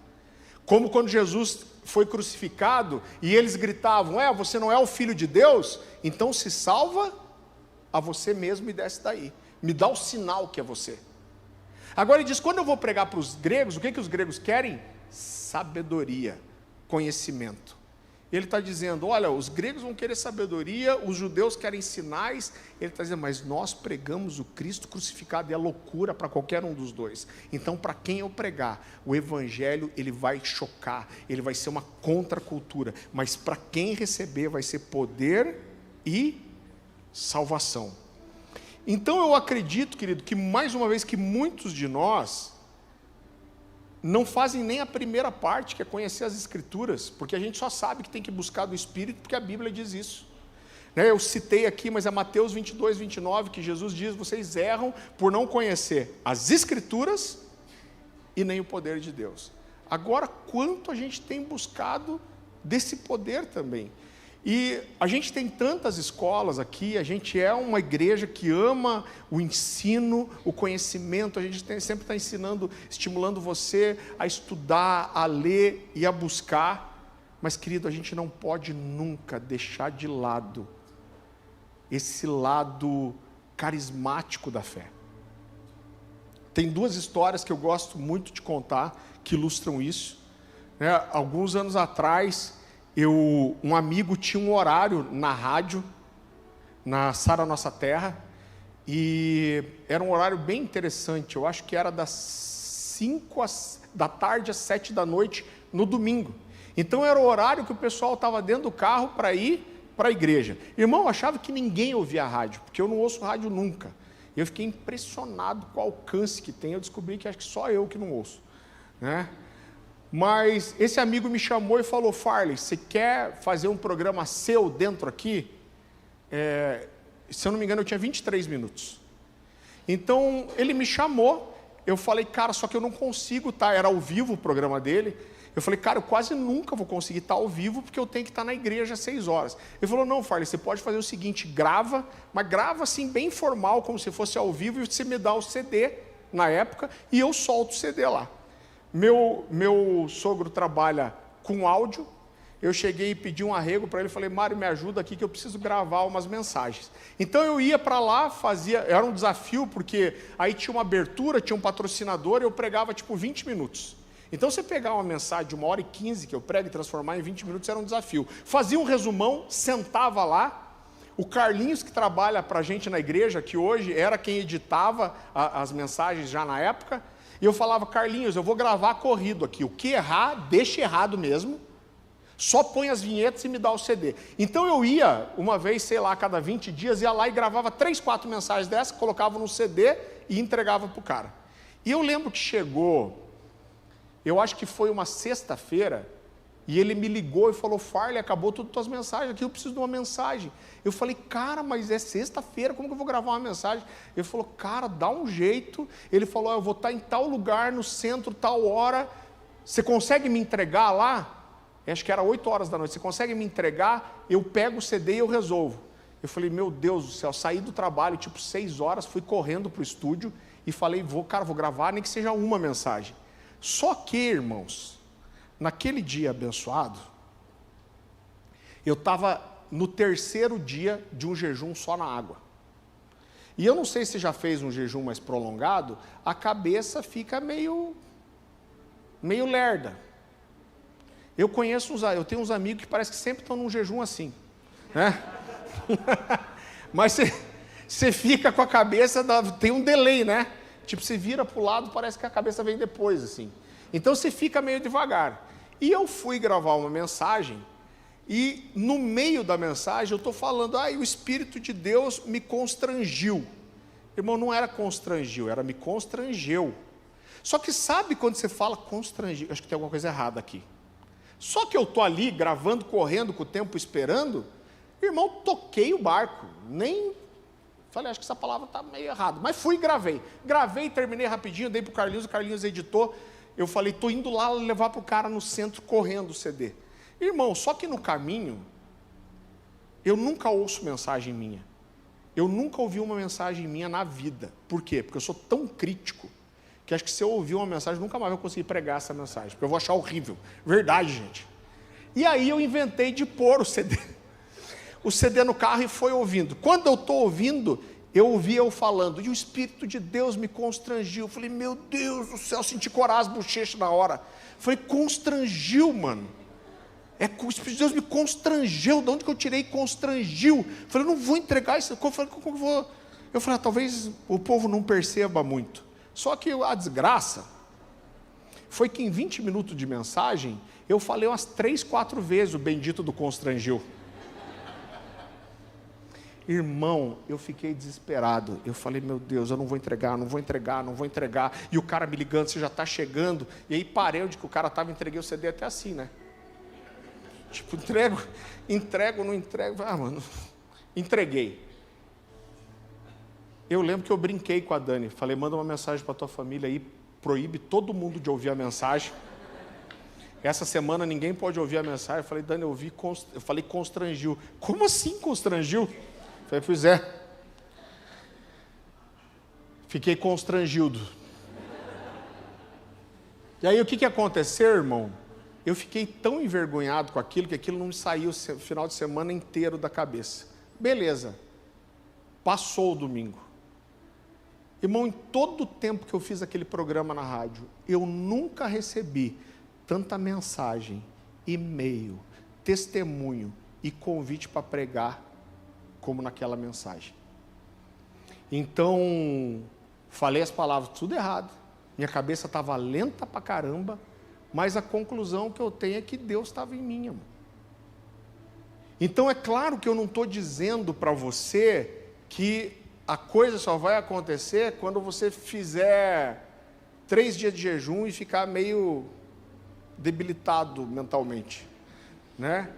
Como quando Jesus foi crucificado e eles gritavam, você não é o Filho de Deus? Então se salva a você mesmo e desce daí. Me dá o sinal que é você. Agora ele diz, quando eu vou pregar para os gregos, o que os gregos querem? Sabedoria, conhecimento. Ele está dizendo, olha, os gregos vão querer sabedoria, os judeus querem sinais. Ele está dizendo, mas nós pregamos o Cristo crucificado, e é loucura para qualquer um dos dois. Então, para quem eu pregar, o evangelho, ele vai chocar, ele vai ser uma contracultura, mas para quem receber, vai ser poder e salvação. Então eu acredito, querido, que mais uma vez que muitos de nós não fazem nem a primeira parte, que é conhecer as Escrituras, porque a gente só sabe que tem que buscar do Espírito, porque a Bíblia diz isso. Eu citei aqui, mas é Mateus 22, 29, que Jesus diz, vocês erram por não conhecer as Escrituras e nem o poder de Deus. Agora, quanto a gente tem buscado desse poder também? E a gente tem tantas escolas aqui, a gente é uma igreja que ama o ensino, o conhecimento, a gente sempre está ensinando, estimulando você a estudar, a ler e a buscar, mas querido, a gente não pode nunca deixar de lado esse lado carismático da fé. Tem duas histórias que eu gosto muito de contar, que ilustram isso. Alguns anos atrás, um amigo tinha um horário na rádio, na Sara Nossa Terra, e era um horário bem interessante. Eu acho que era das 5 da tarde às 7 da noite no domingo. Então era o horário que o pessoal estava dentro do carro para ir para a igreja. Irmão, eu achava que ninguém ouvia a rádio, porque eu não ouço rádio nunca. Eu fiquei impressionado com o alcance que tem. Eu descobri que acho que só eu que não ouço, Mas esse amigo me chamou e falou, Farley, você quer fazer um programa seu dentro aqui? Se eu não me engano, eu tinha 23 minutos. Então, ele me chamou, eu falei, cara, só que eu não consigo estar, era ao vivo o programa dele. Eu falei, cara, eu quase nunca vou conseguir estar ao vivo, porque eu tenho que estar na igreja às 6 horas. Ele falou, não, Farley, você pode fazer o seguinte, grava, mas grava assim, bem formal, como se fosse ao vivo, e você me dá o CD, na época, e eu solto o CD lá. Meu sogro trabalha com áudio. Eu cheguei e pedi um arrego para ele, falei, Mário, me ajuda aqui que eu preciso gravar umas mensagens. Então eu ia para lá, era um desafio, porque aí tinha uma abertura, tinha um patrocinador, e eu pregava tipo 20 minutos. Então você pegar uma mensagem de 1h15 que eu prego e transformar em 20 minutos era um desafio. Fazia um resumão, sentava lá. O Carlinhos, que trabalha para a gente na igreja, que hoje era quem editava as mensagens já na época, e eu falava, Carlinhos, eu vou gravar corrido aqui. O que errar, deixa errado mesmo. Só põe as vinhetas e me dá o CD. Então eu ia, uma vez, sei lá, a cada 20 dias, ia lá e gravava 3, 4 mensagens dessas, colocava no CD e entregava para o cara. E eu lembro que chegou, eu acho que foi uma sexta-feira, e ele me ligou e falou, Farley, acabou todas as tuas mensagens aqui, eu preciso de uma mensagem. Eu falei, cara, mas é sexta-feira, como que eu vou gravar uma mensagem? Ele falou, cara, dá um jeito. Ele falou, eu vou estar em tal lugar, no centro, tal hora, você consegue me entregar lá? Acho que era 8 horas da noite, você consegue me entregar? Eu pego o CD e eu resolvo. Eu falei, meu Deus do céu, saí do trabalho, tipo 6 horas, fui correndo para o estúdio e falei, vou gravar, nem que seja uma mensagem. Só que, irmãos, naquele dia abençoado, eu estava no 3º dia de um jejum só na água. E eu não sei se já fez um jejum mais prolongado, a cabeça fica meio lerda. Eu tenho uns amigos que parece que sempre estão num jejum assim, Mas você fica com a cabeça, tem um delay, Tipo, você vira para o lado, parece que a cabeça vem depois, assim. Então você fica meio devagar. E eu fui gravar uma mensagem, e no meio da mensagem eu estou falando, o Espírito de Deus me constrangiu. Irmão, não era constrangiu, era me constrangeu. Só que sabe quando você fala constrangiu? Acho que tem alguma coisa errada aqui. Só que eu estou ali gravando, correndo com o tempo, esperando, irmão, toquei o barco, nem... Falei, acho que essa palavra está meio errada, mas fui e gravei. Gravei, terminei rapidinho, dei para o Carlinhos editou. Eu falei, estou indo lá levar para o cara no centro, correndo o CD. Irmão, só que no caminho, eu nunca ouço mensagem minha. Eu nunca ouvi uma mensagem minha na vida. Por quê? Porque eu sou tão crítico, que acho que se eu ouvir uma mensagem, nunca mais vou conseguir pregar essa mensagem, porque eu vou achar horrível. Verdade, gente. E aí eu inventei de pôr o CD no carro e foi ouvindo. Quando eu estou ouvindo, eu ouvi eu falando, e o Espírito de Deus me constrangiu. Eu falei, meu Deus do céu, senti corar as bochechas na hora. Eu falei, constrangiu, mano. O Espírito de Deus me constrangeu. De onde que eu tirei constrangiu? Eu falei, não vou entregar isso. Eu falei, como vou? Eu falei, talvez o povo não perceba muito. Só que a desgraça foi que em 20 minutos de mensagem, eu falei umas 3, 4 vezes o bendito do constrangiu. Irmão, eu fiquei desesperado. Eu falei, meu Deus, eu não vou entregar. E o cara me ligando, você já está chegando. E aí parei onde que o cara estava, entreguei o CD até assim, né? Tipo, entrego, não entrego. Ah, mano, entreguei. Eu lembro que eu brinquei com a Dani. Falei, manda uma mensagem para a tua família aí, proíbe todo mundo de ouvir a mensagem. Essa semana ninguém pode ouvir a mensagem. Eu falei, Dani, eu falei, constrangiu. Como assim constrangiu? Eu falei, pois é. Fiquei constrangido. E aí o que aconteceu, irmão? Eu fiquei tão envergonhado com aquilo, que aquilo não me saiu o final de semana inteiro da cabeça. Beleza. Passou o domingo. Irmão, em todo o tempo que eu fiz aquele programa na rádio, eu nunca recebi tanta mensagem, e-mail, testemunho e convite para pregar como naquela mensagem. Então, falei as palavras tudo errado, minha cabeça estava lenta pra caramba, mas a conclusão que eu tenho é que Deus estava em mim, irmão. Então é claro que eu não estou dizendo para você que a coisa só vai acontecer quando você fizer 3 dias de jejum e ficar meio debilitado mentalmente, né?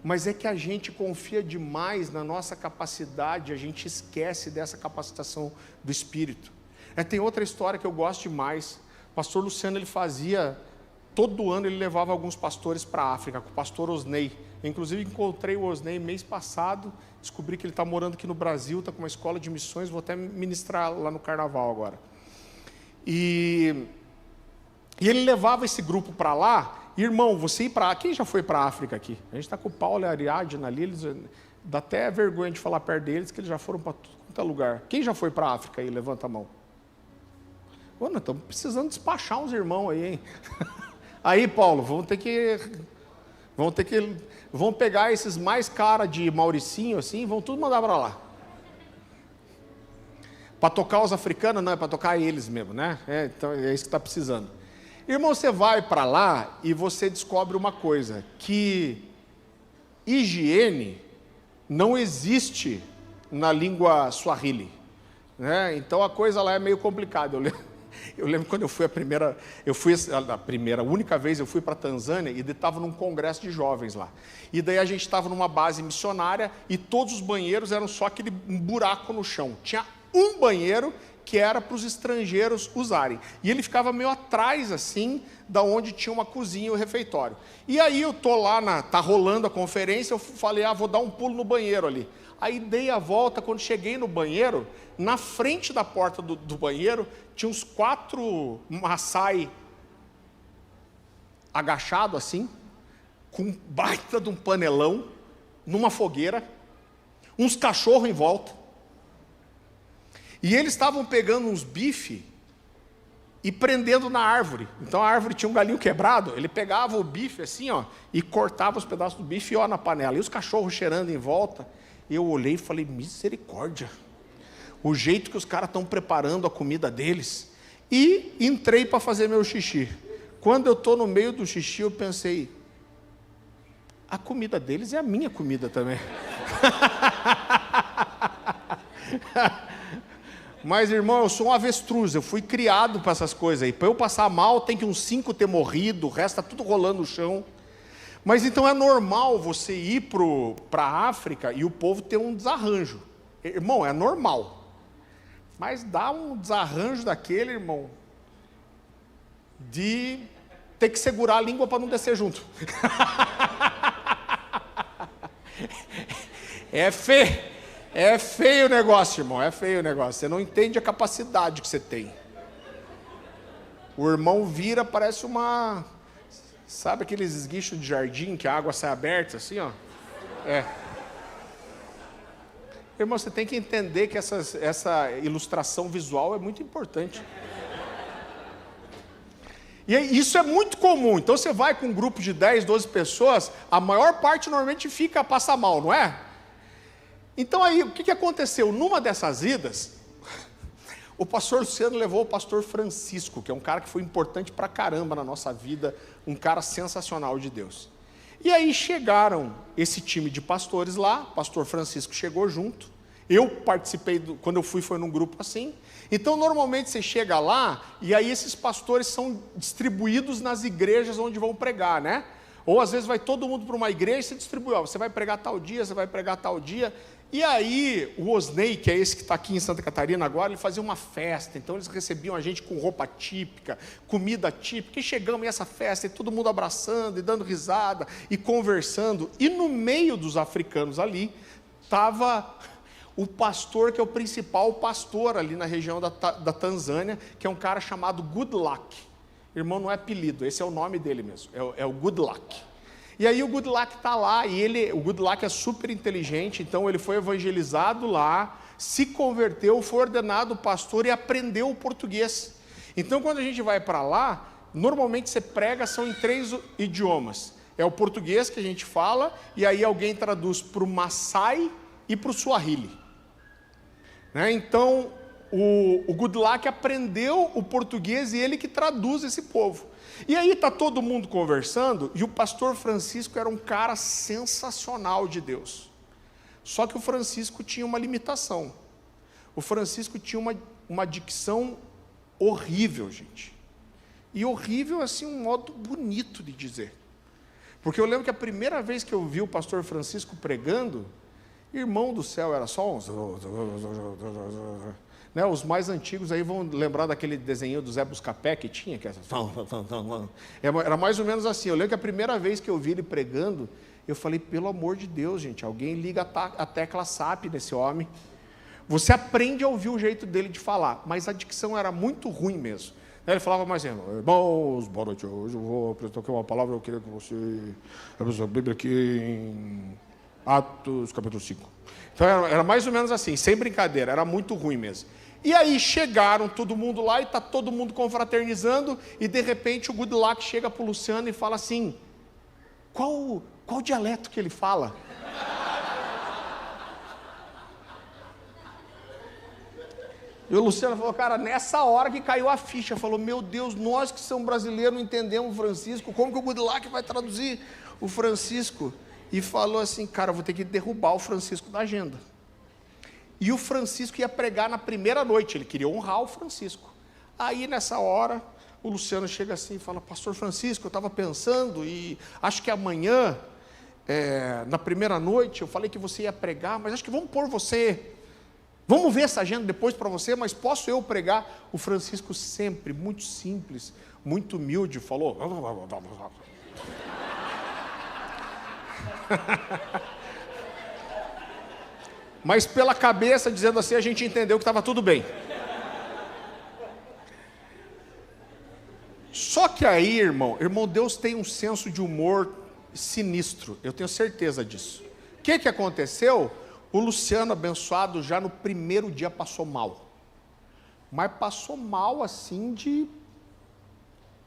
Mas é que a gente confia demais na nossa capacidade, a gente esquece dessa capacitação do Espírito. Tem outra história que eu gosto demais. O pastor Luciano, ele fazia, todo ano ele levava alguns pastores para a África, com o pastor Osney. Eu, inclusive, encontrei o Osney mês passado, descobri que ele está morando aqui no Brasil, está com uma escola de missões, vou até ministrar lá no Carnaval agora. E ele levava esse grupo para lá. Irmão, você ir para... Quem já foi para a África aqui? A gente está com o Paulo e a Ariadna ali, eles... dá até vergonha de falar perto deles, que eles já foram para tudo quanto é lugar. Quem já foi para a África aí? Levanta a mão. Ô, nós estamos precisando despachar uns irmãos aí, hein? Aí, Paulo, vamos pegar esses mais caras de Mauricinho, assim, vão tudo mandar para lá. Para tocar os africanos, não, é para tocar eles mesmo, né? Então é isso que está precisando. Irmão, você vai para lá e você descobre uma coisa, que higiene não existe na língua Swahili, né? Então a coisa lá é meio complicada. Eu lembro quando eu fui a única vez eu fui para a Tanzânia e estava num congresso de jovens lá. E daí a gente estava numa base missionária e todos os banheiros eram só aquele buraco no chão. Tinha um banheiro que era para os estrangeiros usarem. E ele ficava meio atrás, assim, da onde tinha uma cozinha e o refeitório. E aí eu estou lá, tá rolando a conferência, eu falei, vou dar um pulo no banheiro ali. Aí dei a volta, quando cheguei no banheiro, na frente da porta do banheiro, tinha uns 4 Maasai agachados assim, com um baita de um panelão, numa fogueira, uns cachorros em volta. E eles estavam pegando uns bife e prendendo na árvore. Então a árvore tinha um galinho quebrado, ele pegava o bife assim, ó, e cortava os pedaços do bife na panela. E os cachorros cheirando em volta. Eu olhei e falei, misericórdia. O jeito que os caras estão preparando a comida deles. E entrei para fazer meu xixi. Quando eu estou no meio do xixi, eu pensei, a comida deles é a minha comida também. Mas, irmão, eu sou um avestruz, eu fui criado para essas coisas aí. Para eu passar mal, tem que uns 5 ter morrido, o resto está tudo rolando no chão. Mas então é normal você ir para a África e o povo ter um desarranjo. Irmão, é normal. Mas dá um desarranjo daquele, irmão, de ter que segurar a língua para não descer junto. É feio o negócio, irmão, é feio o negócio. Você não entende a capacidade que você tem. O irmão vira, parece uma... Sabe aqueles esguichos de jardim que a água sai aberta, assim, ó? Irmão, você tem que entender que essa ilustração visual é muito importante. E isso é muito comum. Então você vai com um grupo de 10, 12 pessoas, a maior parte normalmente passa mal, não é? Então aí, o que aconteceu? Numa dessas idas, o pastor Luciano levou o pastor Francisco, que é um cara que foi importante pra caramba na nossa vida, um cara sensacional de Deus. E aí chegaram esse time de pastores lá, o pastor Francisco chegou junto, eu participei, quando eu fui foi num grupo assim. Então normalmente você chega lá, e aí esses pastores são distribuídos nas igrejas onde vão pregar, né? Ou às vezes vai todo mundo para uma igreja e se distribui, ó, você vai pregar tal dia, você vai pregar tal dia. E aí o Osnei, que é esse que está aqui em Santa Catarina agora, ele fazia uma festa, então eles recebiam a gente com roupa típica, comida típica, e chegamos em essa festa, e todo mundo abraçando, e dando risada, e conversando, e no meio dos africanos ali, estava o pastor, que é o principal pastor ali na região da Tanzânia, que é um cara chamado Goodluck. Irmão, não é apelido, esse é o nome dele mesmo, é o Goodluck. E aí o Goodluck está lá, e o Goodluck é super inteligente, então ele foi evangelizado lá, se converteu, foi ordenado pastor e aprendeu o português. Então quando a gente vai para lá, normalmente você prega, são em 3 idiomas. É o português que a gente fala, e aí alguém traduz para o Maasai e para o Swahili. Né? Então o Goodluck aprendeu o português e ele que traduz esse povo. E aí está todo mundo conversando, e o pastor Francisco era um cara sensacional de Deus. Só que o Francisco tinha uma limitação. O Francisco tinha uma dicção horrível, gente. E horrível, assim, um modo bonito de dizer. Porque eu lembro que a primeira vez que eu vi o pastor Francisco pregando, irmão do céu, era só uns... Né, os mais antigos aí vão lembrar daquele desenho do Zé Buscapé que tinha, que era mais ou menos assim. Eu lembro que a primeira vez que eu vi ele pregando, eu falei, pelo amor de Deus, gente, alguém liga a tecla SAP nesse homem. Você aprende a ouvir o jeito dele de falar, mas a dicção era muito ruim mesmo. Ele falava mais, irmãos, boa noite, hoje eu vou apresentar aqui uma palavra, eu queria que você abrisse a Bíblia aqui em Atos capítulo 5. Então era mais ou menos assim, sem brincadeira, era muito ruim mesmo. E aí chegaram todo mundo lá, e está todo mundo confraternizando, e de repente o Goodluck chega para o Luciano e fala assim, qual dialeto que ele fala? E o Luciano falou, cara, nessa hora que caiu a ficha, falou, meu Deus, nós que somos brasileiros não entendemos o Francisco, como que o Goodluck vai traduzir o Francisco? E falou assim, cara, eu vou ter que derrubar o Francisco da agenda. E o Francisco ia pregar na primeira noite, ele queria honrar o Francisco. Aí nessa hora, o Luciano chega assim e fala, pastor Francisco, eu estava pensando, e acho que amanhã, na primeira noite, eu falei que você ia pregar, mas acho que vamos pôr você, vamos ver essa agenda depois para você, mas posso eu pregar? O Francisco sempre, muito simples, muito humilde, falou... Mas pela cabeça, dizendo assim, a gente entendeu que estava tudo bem. Só que aí, irmão, Deus tem um senso de humor sinistro, eu tenho certeza disso. O que aconteceu? O Luciano, abençoado, já no primeiro dia passou mal. Mas passou mal assim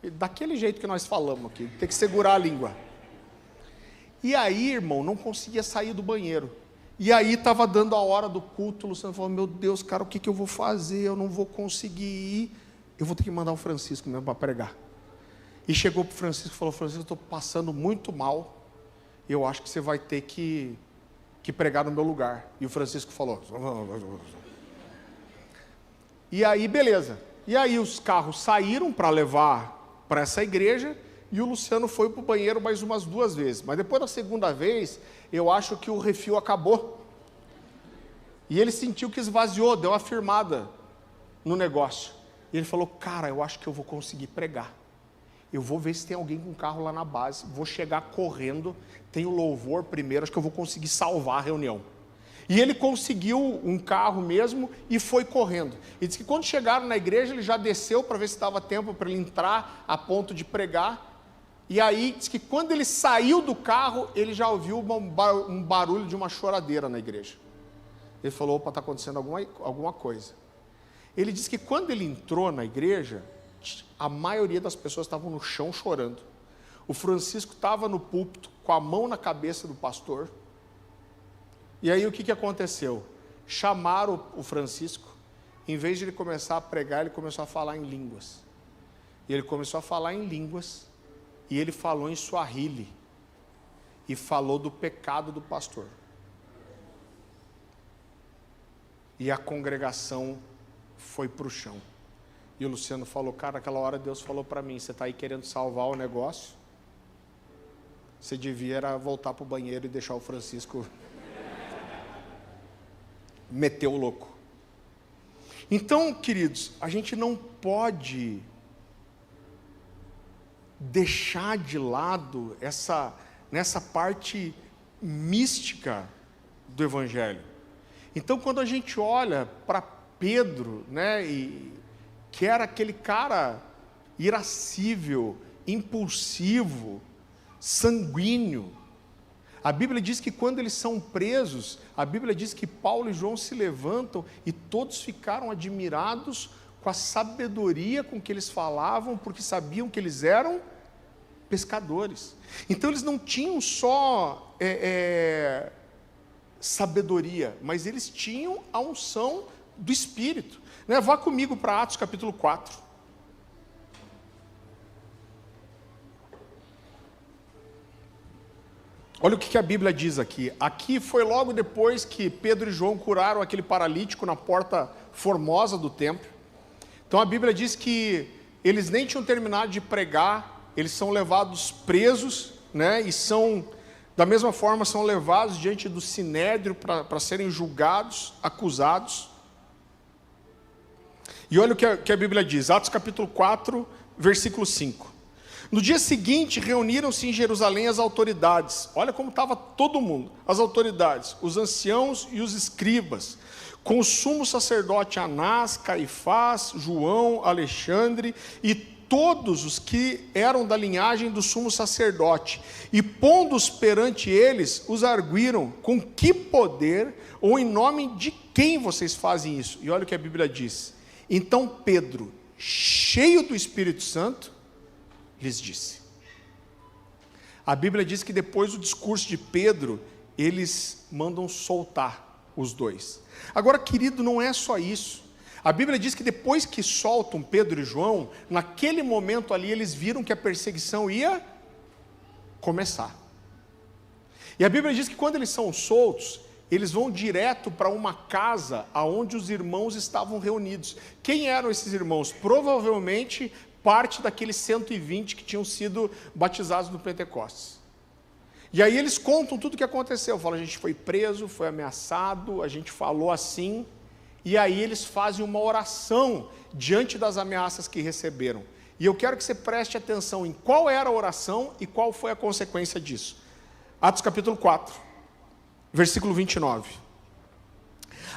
daquele jeito que nós falamos aqui, tem que segurar a língua. E aí, irmão, não conseguia sair do banheiro. E aí estava dando a hora do culto, o Luciano falou, meu Deus, cara, o que eu vou fazer? Eu não vou conseguir ir. Eu vou ter que mandar o Francisco mesmo para pregar. E chegou para o Francisco e falou, Francisco, eu estou passando muito mal. Eu acho que você vai ter que pregar no meu lugar. E o Francisco falou. E aí, beleza. E aí os carros saíram para levar para essa igreja. e o Luciano foi para o banheiro mais umas 2 vezes. Mas depois da segunda vez, eu acho que o refil acabou. E ele sentiu que esvaziou, deu uma firmada no negócio. E ele falou, cara, eu acho que eu vou conseguir pregar. Eu vou ver se tem alguém com carro lá na base, vou chegar correndo, tem o louvor primeiro, acho que eu vou conseguir salvar a reunião. E ele conseguiu um carro mesmo e foi correndo. E disse que quando chegaram na igreja, ele já desceu para ver se dava tempo para ele entrar a ponto de pregar. E aí, diz que quando ele saiu do carro, ele já ouviu um barulho de uma choradeira na igreja. Ele falou, opa, está acontecendo alguma coisa. Ele disse que quando ele entrou na igreja, a maioria das pessoas estavam no chão chorando. O Francisco estava no púlpito, com a mão na cabeça do pastor. E aí o que aconteceu? Chamaram o Francisco, em vez de ele começar a pregar, ele começou a falar em línguas. E ele começou a falar em línguas, e ele falou em Swahili, e falou do pecado do pastor. E a congregação foi para o chão. E o Luciano falou, cara, naquela hora Deus falou para mim, você está aí querendo salvar o negócio? Você devia era voltar para o banheiro e deixar o Francisco meter o louco. Então, queridos, a gente não pode deixar de lado nessa parte mística do Evangelho. Então, quando a gente olha para Pedro, né, que era aquele cara irascível, impulsivo, sanguíneo, a Bíblia diz que quando eles são presos, a Bíblia diz que Paulo e João se levantam e todos ficaram admirados com a sabedoria com que eles falavam, porque sabiam que eles eram pescadores. Então eles não tinham só sabedoria, mas eles tinham a unção do Espírito. Né? Vá comigo para Atos capítulo 4. Olha o que a Bíblia diz aqui. Aqui foi logo depois que Pedro e João curaram aquele paralítico na porta formosa do templo. Então a Bíblia diz que eles nem tinham terminado de pregar, eles são levados presos, né? E da mesma forma, são levados diante do sinédrio para serem julgados, acusados. E olha o que a Bíblia diz, Atos capítulo 4, versículo 5. No dia seguinte, reuniram-se em Jerusalém as autoridades. Olha como estava todo mundo. As autoridades, os anciãos e os escribas, com o sumo sacerdote Anás, Caifás, João, Alexandre e todos os que eram da linhagem do sumo sacerdote. E pondo-os perante eles, os arguíram, com que poder ou em nome de quem vocês fazem isso? E olha o que a Bíblia diz. Então Pedro, cheio do Espírito Santo, lhes disse. A Bíblia diz que depois do discurso de Pedro, eles mandam soltar os dois. Agora, querido, não é só isso. A Bíblia diz que depois que soltam Pedro e João, naquele momento ali, eles viram que a perseguição ia começar. E a Bíblia diz que quando eles são soltos, eles vão direto para uma casa onde os irmãos estavam reunidos. Quem eram esses irmãos? Provavelmente parte daqueles 120 que tinham sido batizados no Pentecostes. E aí eles contam tudo o que aconteceu. Falam, a gente foi preso, foi ameaçado, a gente falou assim. E aí eles fazem uma oração diante das ameaças que receberam. E eu quero que você preste atenção em qual era a oração e qual foi a consequência disso. Atos capítulo 4, versículo 29.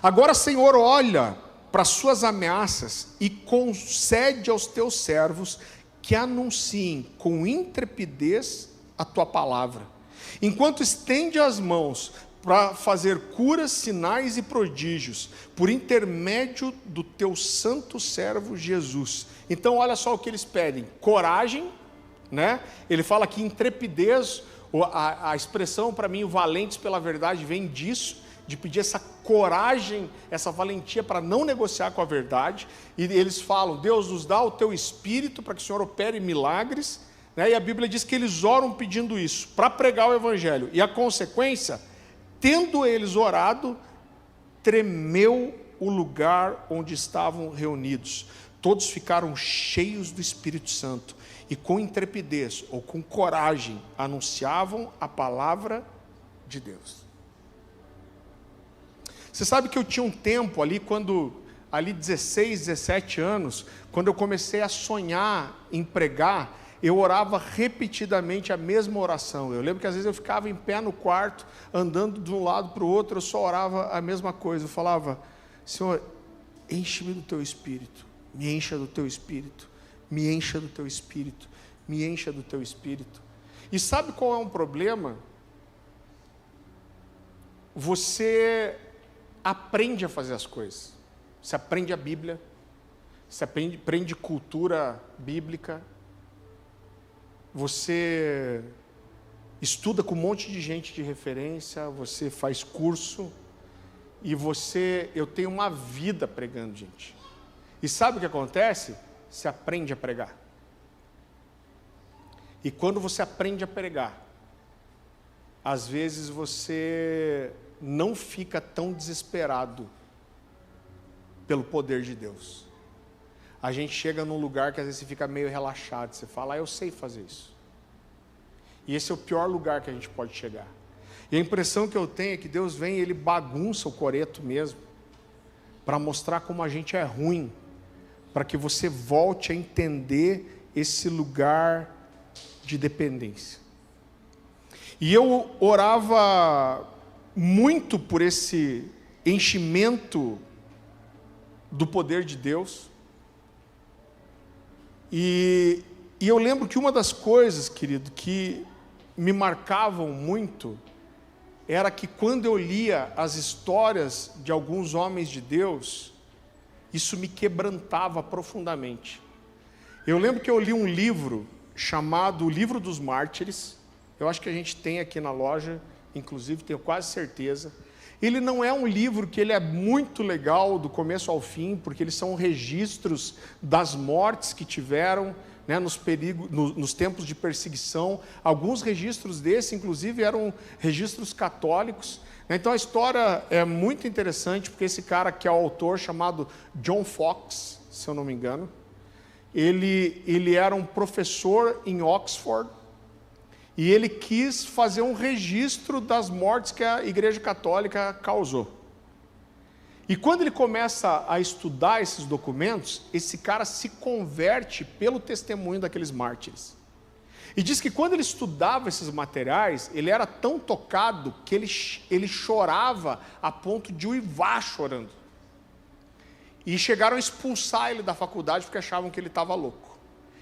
Agora, Senhor, olha para suas ameaças e concede aos teus servos que anunciem com intrepidez a tua palavra, enquanto estende as mãos para fazer curas, sinais e prodígios, por intermédio do teu santo servo Jesus. Então olha só o que eles pedem, coragem, né? Ele fala que intrepidez, a expressão para mim, o valentes pela verdade, vem disso, de pedir essa coragem, essa valentia para não negociar com a verdade. E eles falam, Deus nos dá o teu Espírito para que o Senhor opere milagres, né? E a Bíblia diz que eles oram pedindo isso, para pregar o Evangelho. E a consequência, tendo eles orado, tremeu o lugar onde estavam reunidos. todos ficaram cheios do Espírito Santo e com intrepidez ou com coragem anunciavam a palavra de Deus. Você sabe que eu tinha um tempo ali, 16, 17 anos, quando eu comecei a sonhar em pregar, eu orava repetidamente a mesma oração. Eu lembro que às vezes eu ficava em pé no quarto, andando de um lado para o outro, eu só orava a mesma coisa. Eu falava: Senhor, enche-me do teu Espírito, me encha do teu Espírito, me encha do teu Espírito, me encha do teu Espírito. E sabe qual é um problema? Você aprende a fazer as coisas. Você aprende a Bíblia, você aprende cultura bíblica, você estuda com um monte de gente de referência, você faz curso, e eu tenho uma vida pregando, gente. E sabe o que acontece? Você aprende a pregar. E quando você aprende a pregar, às vezes você não fica tão desesperado pelo poder de Deus. A gente chega num lugar que às vezes você fica meio relaxado, você fala: eu sei fazer isso. E esse é o pior lugar que a gente pode chegar. E a impressão que eu tenho é que Deus vem e Ele bagunça o coreto mesmo, para mostrar como a gente é ruim, para que você volte a entender esse lugar de dependência. E eu orava muito por esse enchimento do poder de Deus. E eu lembro que uma das coisas, querido, que me marcavam muito, era que quando eu lia as histórias de alguns homens de Deus, isso me quebrantava profundamente. Eu lembro que eu li um livro chamado O Livro dos Mártires. Eu acho que a gente tem aqui na loja, inclusive, tenho quase certeza. Ele não é um livro que ele é muito legal do começo ao fim, porque eles são registros das mortes que tiveram, né, nos tempos de perseguição. Alguns registros desses, inclusive, eram registros católicos. Então a história é muito interessante, porque esse cara que é o autor, chamado John Foxe, se eu não me engano, ele era um professor em Oxford, e ele quis fazer um registro das mortes que a Igreja Católica causou. E quando ele começa a estudar esses documentos, esse cara se converte pelo testemunho daqueles mártires. E diz que quando ele estudava esses materiais, ele era tão tocado que ele chorava a ponto de uivar chorando. E chegaram a expulsar ele da faculdade porque achavam que ele estava louco.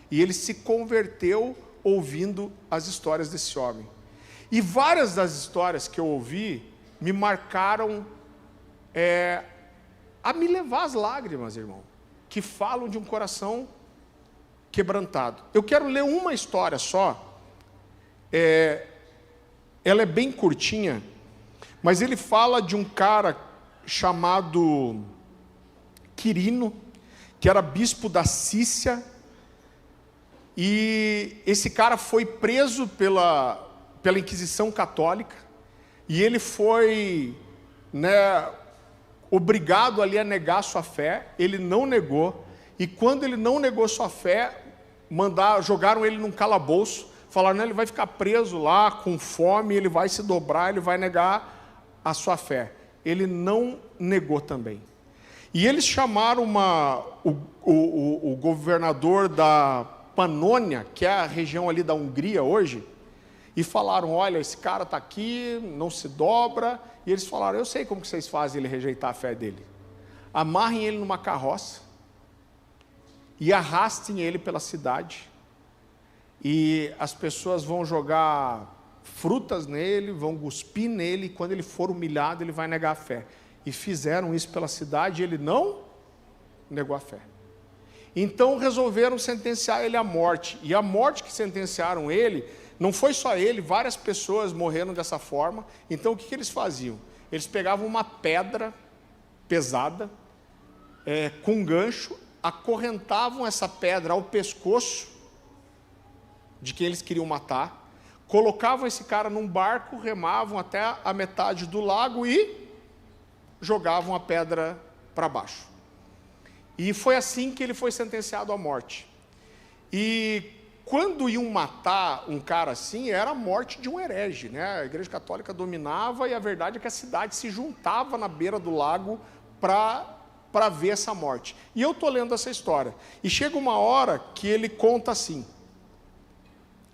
E ele se converteu ouvindo as histórias desse homem. E várias das histórias que eu ouvi me marcaram a me levar às lágrimas, irmão, que falam de um coração quebrantado. Eu quero ler uma história só. Ela é bem curtinha, mas ele fala de um cara chamado Quirino, que era bispo da Sícia. E esse cara foi preso pela Inquisição Católica, e ele foi, obrigado ali a negar sua fé. Ele não negou, e quando ele não negou sua fé, jogaram ele num calabouço, falaram: não, ele vai ficar preso lá com fome, ele vai se dobrar, ele vai negar a sua fé. Ele não negou também. E eles chamaram o governador da Panônia, que é a região ali da Hungria hoje, e falaram: olha, esse cara está aqui, não se dobra. E eles falaram: eu sei como que vocês fazem ele rejeitar a fé dele. Amarrem ele numa carroça e arrastem ele pela cidade, e as pessoas vão jogar frutas nele, vão cuspir nele, e quando ele for humilhado, ele vai negar a fé. E fizeram isso pela cidade, e ele não negou a fé. Então resolveram sentenciar ele à morte. E a morte que sentenciaram ele, não foi só ele, várias pessoas morreram dessa forma. Então o que eles faziam? Eles pegavam uma pedra pesada, com um gancho, acorrentavam essa pedra ao pescoço de quem eles queriam matar, colocavam esse cara num barco, remavam até a metade do lago e jogavam a pedra para baixo. E foi assim que ele foi sentenciado à morte. E quando iam matar um cara assim, era a morte de um herege, né? A Igreja Católica dominava e a verdade é que a cidade se juntava na beira do lago para ver essa morte. E eu estou lendo essa história. E chega uma hora que ele conta assim,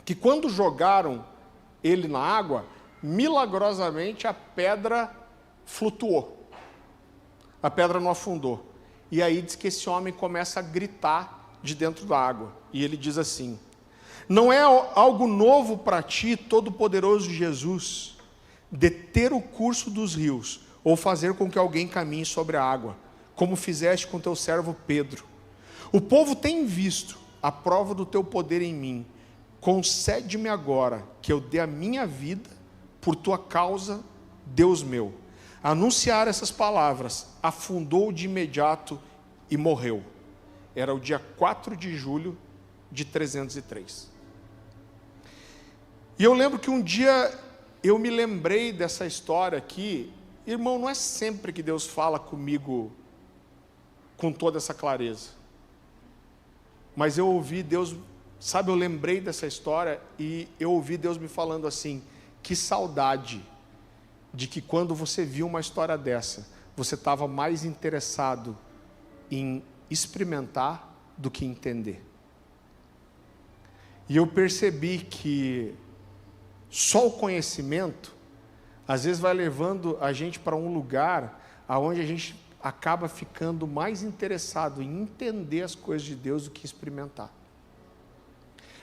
que quando jogaram ele na água, milagrosamente a pedra flutuou. A pedra não afundou. E aí diz que esse homem começa a gritar de dentro da água. E ele diz assim: não é algo novo para ti, Todo-Poderoso Jesus, deter o curso dos rios, ou fazer com que alguém caminhe sobre a água, como fizeste com teu servo Pedro. O povo tem visto a prova do teu poder em mim. Concede-me agora que eu dê a minha vida por tua causa, Deus meu. Anunciar essas palavras, afundou de imediato e morreu. Era o dia 4 de julho de 303. E eu lembro que um dia eu me lembrei dessa história aqui. Irmão, não é sempre que Deus fala comigo com toda essa clareza. Mas eu ouvi Deus, sabe, eu lembrei dessa história e eu ouvi Deus me falando assim: que saudade de que quando você viu uma história dessa, você estava mais interessado em experimentar do que entender. E eu percebi que só o conhecimento, às vezes vai levando a gente para um lugar onde a gente acaba ficando mais interessado em entender as coisas de Deus do que experimentar.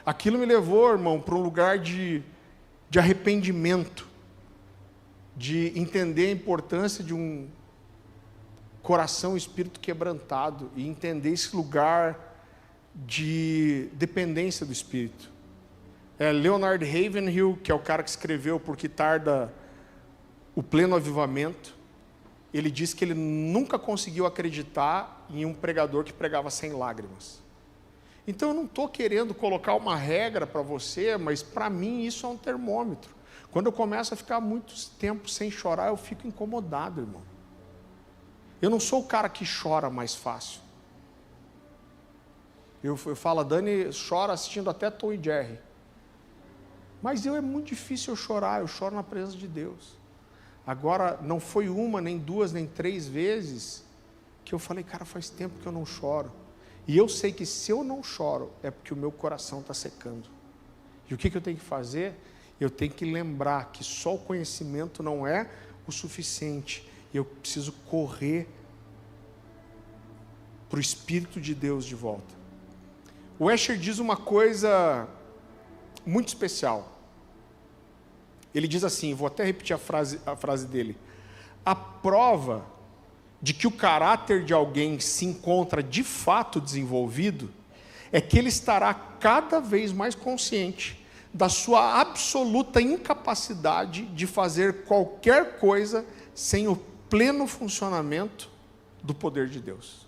Aquilo me levou, irmão, para um lugar de arrependimento, de entender a importância de um coração e espírito quebrantado, e entender esse lugar de dependência do Espírito. Leonard Ravenhill, que é o cara que escreveu Por que Tarda o Pleno Avivamento, ele diz que ele nunca conseguiu acreditar em um pregador que pregava sem lágrimas. Então eu não estou querendo colocar uma regra para você, mas para mim isso é um termômetro. Quando eu começo a ficar muito tempo sem chorar, eu fico incomodado, irmão. Eu não sou o cara que chora mais fácil. Eu falo, a Dani chora assistindo até Tom e Jerry. Mas é muito difícil eu chorar, eu choro na presença de Deus. Agora, não foi uma, nem duas, nem três vezes que eu falei, cara, faz tempo que eu não choro. E eu sei que se eu não choro, é porque o meu coração está secando. E o que eu tenho que fazer? Eu tenho que lembrar que só o conhecimento não é o suficiente. Eu preciso correr para o Espírito de Deus de volta. O Escher diz uma coisa muito especial. Ele diz assim, vou até repetir a frase dele: a prova de que o caráter de alguém se encontra de fato desenvolvido é que ele estará cada vez mais consciente da sua absoluta incapacidade de fazer qualquer coisa sem o pleno funcionamento do poder de Deus.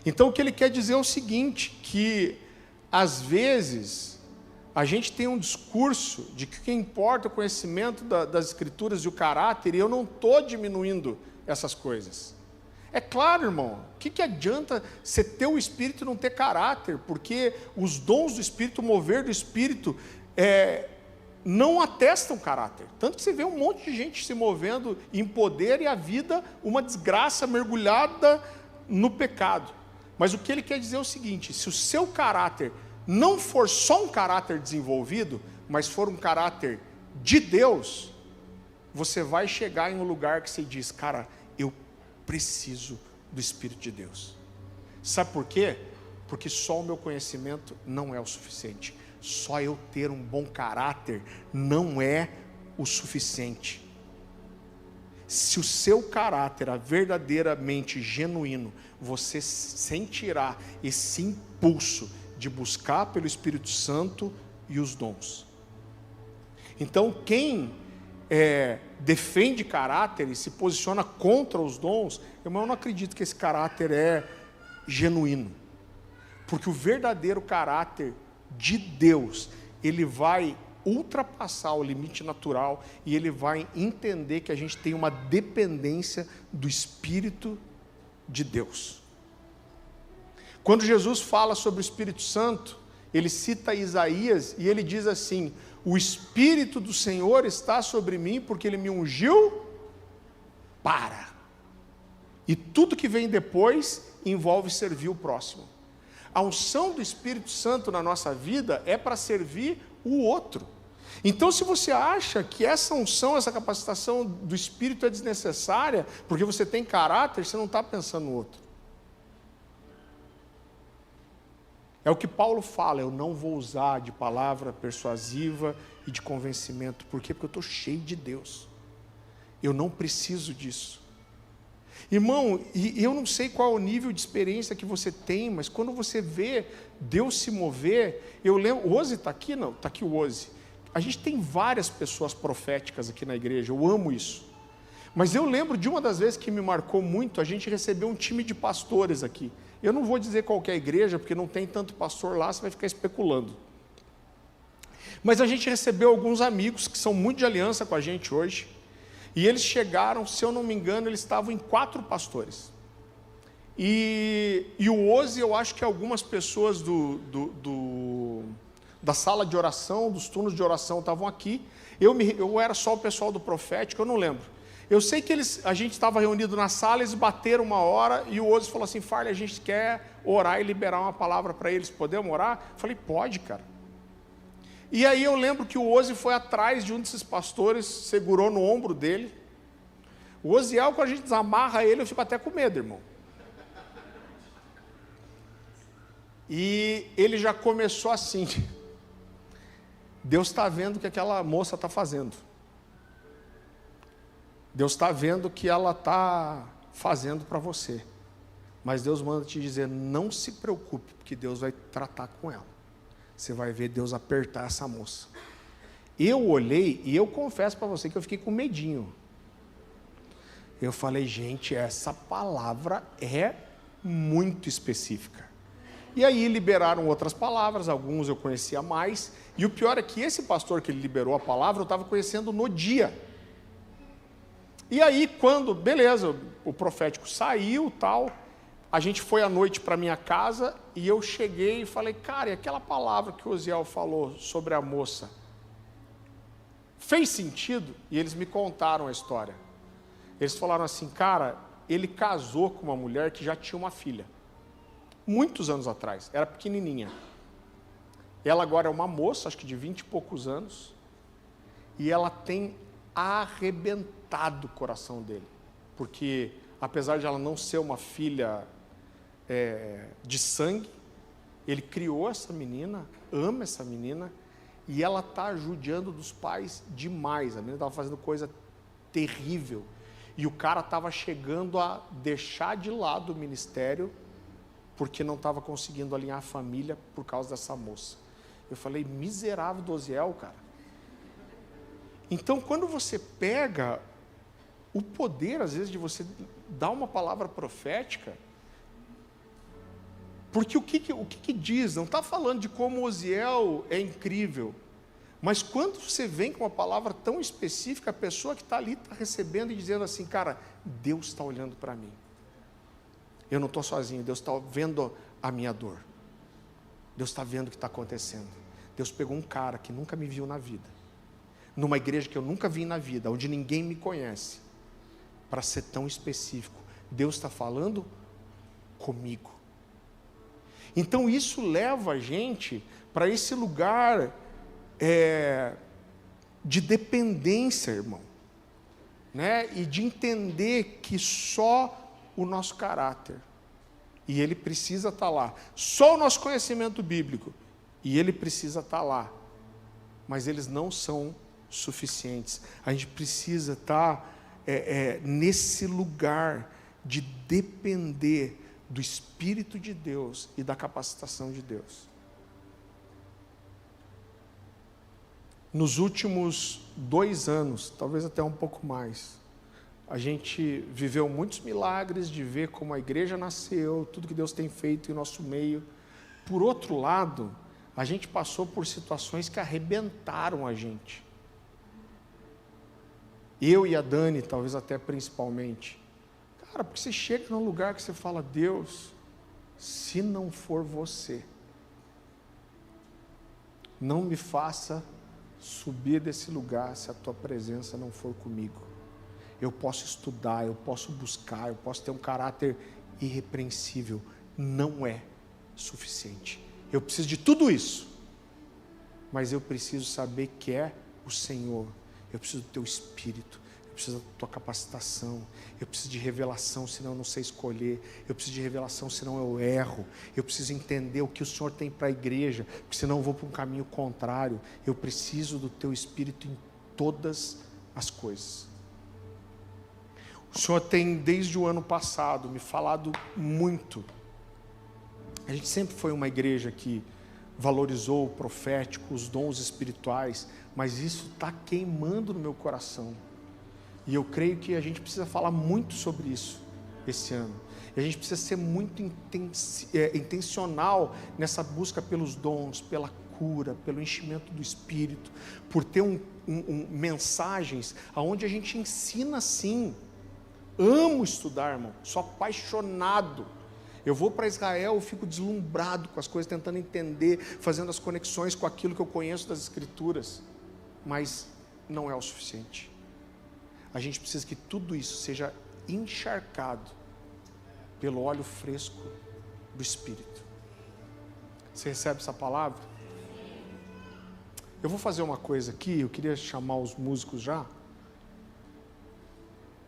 Então o que ele quer dizer é o seguinte, que às vezes a gente tem um discurso de que o que importa é o conhecimento das Escrituras e o caráter, e eu não estou diminuindo essas coisas. É claro, irmão, o que adianta você ter o Espírito e não ter caráter? Porque os dons do Espírito, o mover do Espírito, não atestam caráter. Tanto que você vê um monte de gente se movendo em poder e a vida, uma desgraça mergulhada no pecado. Mas o que ele quer dizer é o seguinte: se o seu caráter não for só um caráter desenvolvido, mas for um caráter de Deus, você vai chegar em um lugar que você diz, cara, eu preciso do Espírito de Deus. Sabe por quê? Porque só o meu conhecimento não é o suficiente. Só eu ter um bom caráter não é o suficiente. Se o seu caráter é verdadeiramente genuíno, você sentirá esse impulso de buscar pelo Espírito Santo e os dons. Então, quem defende caráter e se posiciona contra os dons, eu não acredito que esse caráter é genuíno. Porque o verdadeiro caráter de Deus, ele vai ultrapassar o limite natural e ele vai entender que a gente tem uma dependência do Espírito de Deus. Quando Jesus fala sobre o Espírito Santo, ele cita Isaías e ele diz assim: o Espírito do Senhor está sobre mim porque ele me ungiu para. E tudo que vem depois envolve servir o próximo. A unção do Espírito Santo na nossa vida é para servir o outro. Então, se você acha que essa unção, essa capacitação do Espírito é desnecessária, porque você tem caráter, você não está pensando no outro. É o que Paulo fala: eu não vou usar de palavra persuasiva e de convencimento. Por quê? Porque eu estou cheio de Deus. Eu não preciso disso. Irmão, e eu não sei qual é o nível de experiência que você tem, mas quando você vê Deus se mover, eu lembro, o Ozi está aqui? Não, está aqui o Ozi. A gente tem várias pessoas proféticas aqui na igreja, eu amo isso. Mas eu lembro de uma das vezes que me marcou muito, a gente recebeu um time de pastores aqui. Eu não vou dizer qual que é a igreja, porque não tem tanto pastor lá, você vai ficar especulando. Mas a gente recebeu alguns amigos que são muito de aliança com a gente hoje, e eles chegaram, se eu não me engano, eles estavam em 4 pastores. E o Ozi, eu acho que algumas pessoas da sala de oração, dos turnos de oração estavam aqui. Eu era só o pessoal do profético, eu não lembro. Eu sei que a gente estava reunido na sala, eles bateram 1 hora, e o Ozi falou assim: Farley, a gente quer orar e liberar uma palavra para eles, podemos orar? Eu falei: pode, cara. E aí eu lembro que o Ozi foi atrás de um desses pastores, segurou no ombro dele. O Oziel, quando a gente desamarra ele, eu fico até com medo, irmão. E ele já começou assim: Deus está vendo o que aquela moça está fazendo. Deus está vendo o que ela está fazendo para você. Mas Deus manda te dizer: não se preocupe, porque Deus vai tratar com ela. Você vai ver Deus apertar essa moça. Eu olhei e eu confesso para você que eu fiquei com medinho. Eu falei: gente, essa palavra é muito específica. E aí liberaram outras palavras, alguns eu conhecia mais. E o pior é que esse pastor que liberou a palavra, eu estava conhecendo no dia. E aí quando, beleza, o profético saiu, tal, a gente foi à noite para minha casa e eu cheguei e falei: cara, e aquela palavra que o Oziel falou sobre a moça, fez sentido? E eles me contaram a história. Eles falaram assim: cara, ele casou com uma mulher que já tinha uma filha, muitos anos atrás, era pequenininha. Ela agora é uma moça, acho que de 20 e poucos anos, e ela tem arrebentado o coração dele, porque apesar de ela não ser uma filha de sangue, ele criou essa menina, ama essa menina, e ela está judiando dos pais demais. A menina estava fazendo coisa terrível, e o cara estava chegando a deixar de lado o ministério, porque não estava conseguindo alinhar a família por causa dessa moça. Eu falei: miserável do Oziel, cara. Então, quando você pega o poder, às vezes, de você dar uma palavra profética, porque o que diz? Não está falando de como Oziel é incrível, mas quando você vem com uma palavra tão específica, a pessoa que está ali está recebendo e dizendo assim: cara, Deus está olhando para mim. Eu não estou sozinho, Deus está vendo a minha dor. Deus está vendo o que está acontecendo. Deus pegou um cara que nunca me viu na vida, numa igreja que eu nunca vi na vida, onde ninguém me conhece, para ser tão específico. Deus está falando comigo. Então isso leva a gente para esse lugar de dependência, irmão, né? E de entender que só o nosso caráter, e ele precisa estar lá, só o nosso conhecimento bíblico, e ele precisa estar lá, mas eles não são suficientes. A gente precisa estar nesse lugar de depender do Espírito de Deus e da capacitação de Deus. Nos últimos 2 anos, talvez até um pouco mais, a gente viveu muitos milagres de ver como a igreja nasceu, tudo que Deus tem feito em nosso meio. Por outro lado, a gente passou por situações que arrebentaram a gente. Eu e a Dani, talvez até principalmente. Cara, porque você chega num lugar que você fala: Deus, se não for você, não me faça subir desse lugar se a tua presença não for comigo. Eu posso estudar, eu posso buscar, eu posso ter um caráter irrepreensível, não é suficiente. Eu preciso de tudo isso, mas eu preciso saber que é o Senhor. Eu preciso do teu Espírito, eu preciso da tua capacitação, eu preciso de revelação, senão eu não sei escolher, eu preciso de revelação, senão eu erro, eu preciso entender o que o Senhor tem para a igreja, porque senão eu vou para um caminho contrário. Eu preciso do teu Espírito em todas as coisas. O Senhor tem, desde o ano passado, me falado muito. A gente sempre foi uma igreja que valorizou o profético, os dons espirituais, mas isso está queimando no meu coração. E eu creio que a gente precisa falar muito sobre isso esse ano. E a gente precisa ser muito intencional nessa busca pelos dons, pela cura, pelo enchimento do Espírito, por ter mensagens onde a gente ensina sim. Amo estudar, irmão, sou apaixonado. Eu vou para Israel, eu fico deslumbrado com as coisas, tentando entender, fazendo as conexões com aquilo que eu conheço das Escrituras, mas não é o suficiente. A gente precisa que tudo isso seja encharcado pelo óleo fresco do Espírito. Você recebe essa palavra? Eu vou fazer uma coisa aqui, eu queria chamar os músicos já.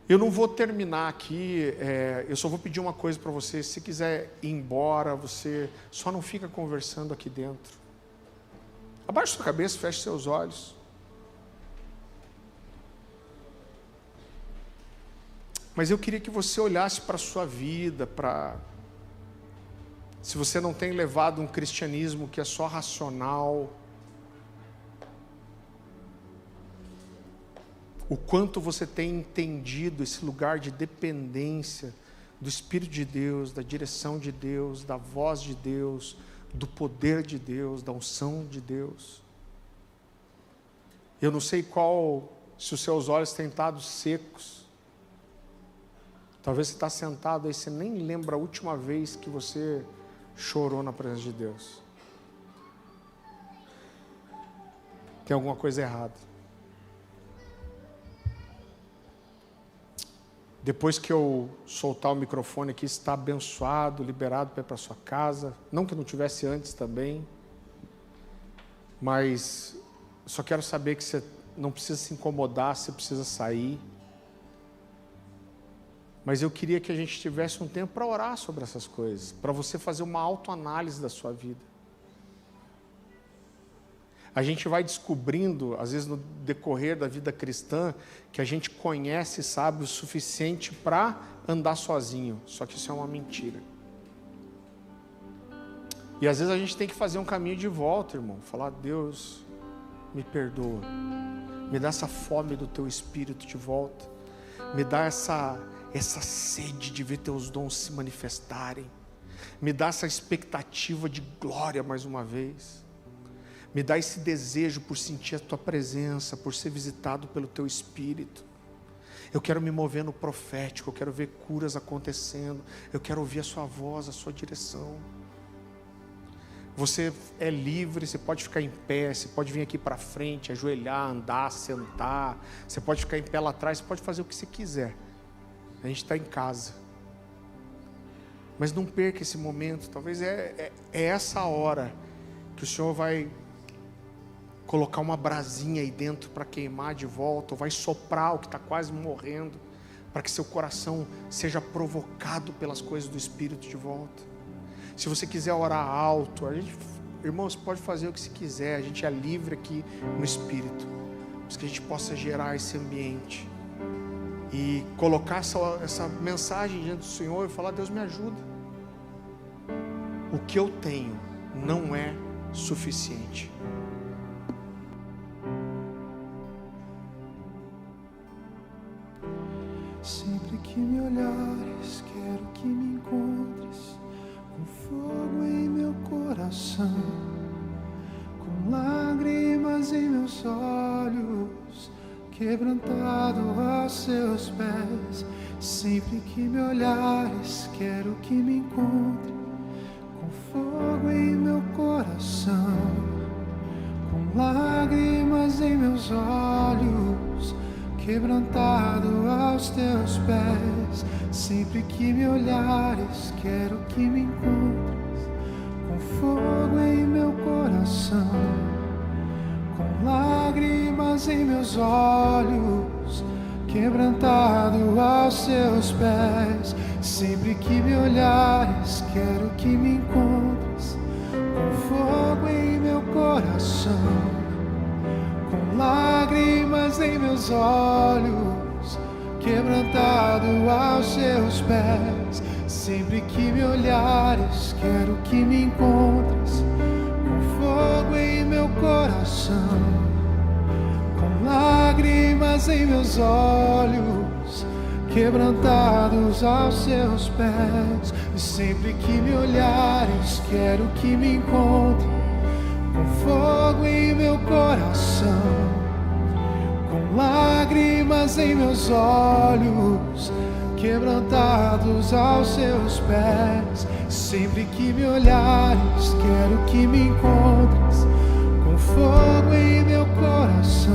Eu não vou terminar aqui, eu só vou pedir uma coisa para você. Se quiser ir embora, você só não fica conversando aqui dentro. Abaixe sua cabeça, feche seus olhos. Mas eu queria que você olhasse para a sua vida, se você não tem levado um cristianismo que é só racional, o quanto você tem entendido esse lugar de dependência do Espírito de Deus, da direção de Deus, da voz de Deus, do poder de Deus, da unção de Deus. Eu não sei se os seus olhos têm estado secos. Talvez você está sentado aí, você nem lembra a última vez que você chorou na presença de Deus. Tem alguma coisa errada. Depois que eu soltar o microfone aqui, está abençoado, liberado para ir para sua casa. Não que não tivesse antes também. Mas só quero saber que você não precisa se incomodar, você precisa sair. Mas eu queria que a gente tivesse um tempo para orar sobre essas coisas, para você fazer uma autoanálise da sua vida. A gente vai descobrindo, às vezes no decorrer da vida cristã, que a gente conhece e sabe o suficiente para andar sozinho. Só que isso é uma mentira. E às vezes a gente tem que fazer um caminho de volta, irmão. Falar: Deus, me perdoa. Me dá essa fome do teu Espírito de volta. Me dá essa sede de ver teus dons se manifestarem. Me dá essa expectativa de glória mais uma vez. Me dá esse desejo por sentir a tua presença, por ser visitado pelo teu Espírito. Eu quero me mover no profético, eu quero ver curas acontecendo, eu quero ouvir a sua voz, a sua direção. Você é livre, você pode ficar em pé, você pode vir aqui para frente, ajoelhar, andar, sentar, você pode ficar em pé lá atrás, você pode fazer o que você quiser. A gente está em casa. Mas não perca esse momento, talvez é essa hora que o Senhor vai colocar uma brasinha aí dentro para queimar de volta, ou vai soprar o que está quase morrendo, para que seu coração seja provocado pelas coisas do Espírito de volta. Se você quiser orar alto, irmãos, pode fazer o que você quiser, a gente é livre aqui no Espírito, mas que a gente possa gerar esse ambiente e colocar essa mensagem diante do Senhor e falar: Deus, me ajuda. O que eu tenho não é suficiente. Sempre que me olhares, quero que me encontres com fogo em meu coração, com lágrimas em meus olhos, quebrantado aos seus pés. Sempre que me olhares, quero que me encontre com fogo em meu coração, com lágrimas em meus olhos, quebrantado aos teus pés. Sempre que me olhares, quero que me encontres, com fogo em meu coração, com lágrimas em meus olhos, quebrantado aos teus pés. Sempre que me olhares, quero que me encontres, com fogo em meu coração, com lágrimas em meus olhos, quebrantado aos teus pés. Sempre que me olhares, quero que me encontres, com fogo em meu coração, com lágrimas em meus olhos, quebrantados aos teus pés. E sempre que me olhares, quero que me encontre, com fogo em meu coração, com lágrimas em meus olhos, quebrantados aos teus pés. Sempre que me olhares, quero que me encontres, com fogo em meu coração,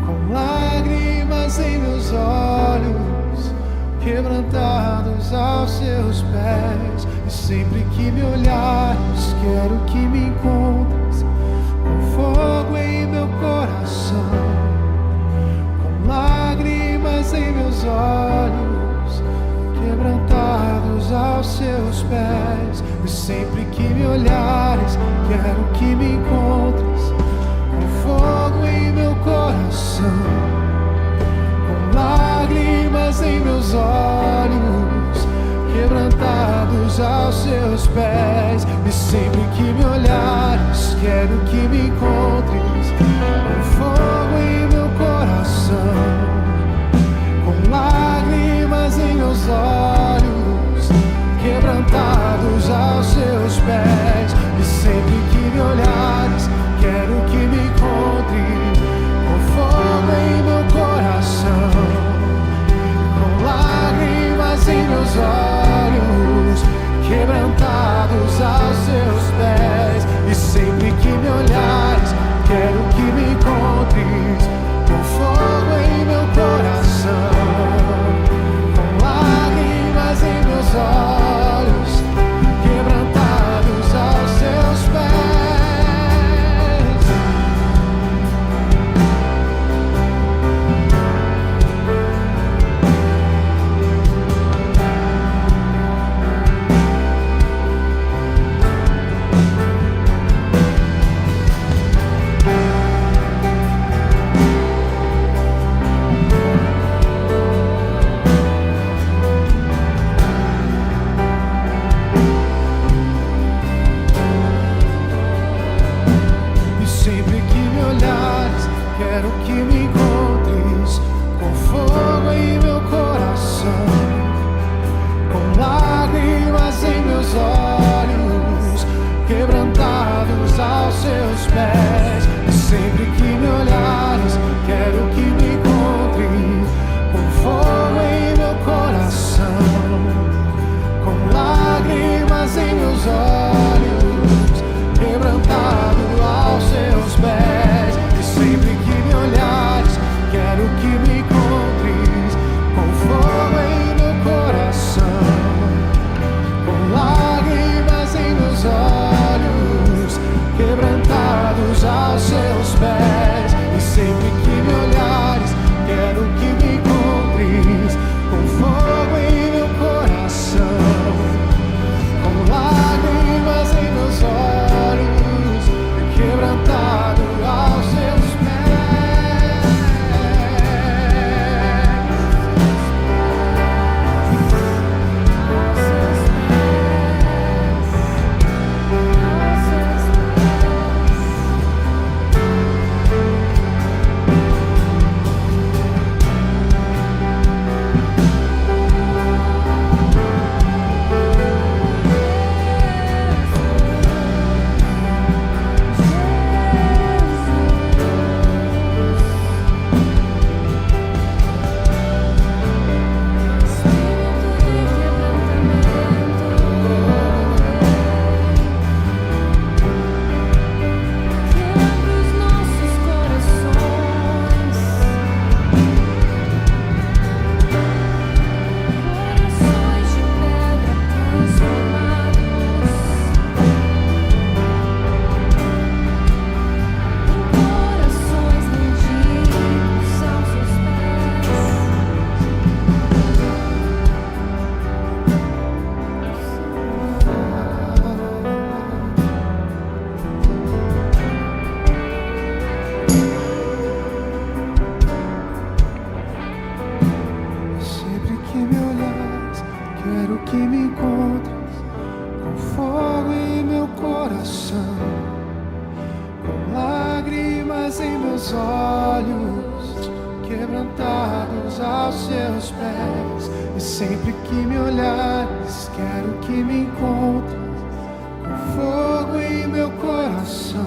com lágrimas em meus olhos, quebrantados aos teus pés. E sempre que me olhares, quero que me encontres, com fogo em meu coração, com lágrimas em meus olhos, quebrantados aos teus pés. E sempre que me olhares, quero que me encontres, com fogo em meu coração, com lágrimas em meus olhos, quebrantados aos teus pés. E sempre que me olhares, quero que me encontres, com fogo em meu coração, com lágrimas em meus olhos, quebrantados aos teus pés. E sempre que me olhares, quero que me encontres, com fogo em meu coração, com lágrimas em meus olhos, quebrantados aos teus pés. E sempre que me olhares, quero que me encontres, com fogo em meu coração, com lágrimas em meus olhos, quebrantados aos teus pés. Sempre que me olhares, quero que me encontres, com fogo em meu coração, com lágrimas em meus olhos, quebrantados aos teus pés. E sempre que me olhares, quero que me encontres, com fogo em meu coração, com lágrimas em meus olhos, quebrantado aos teus pés. E sempre que me olhares, quero que me encontres, com fogo em meu coração, com lágrimas em meus olhos, quebrantados aos teus pés. E sempre que me olhares, que me encontres com fogo em meu coração, com lágrimas em meus olhos, quebrantados aos seus pés. E sempre que me olhares, quero que me encontres com fogo em meu coração,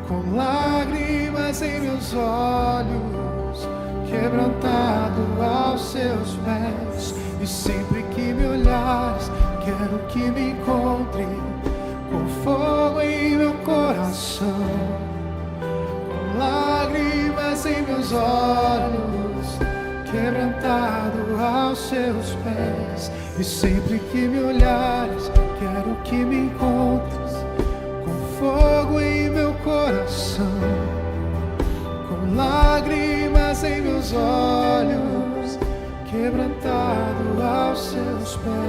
com lágrimas em meus olhos, quebrantado aos seus pés. E sempre que me olhares, quero que me encontre com fogo em meu coração, com lágrimas em meus olhos, quebrantado aos seus pés. E sempre que me olhares, quero que me encontres com fogo em meu coração, com lágrimas em meus olhos, quebrantado aos seus pés.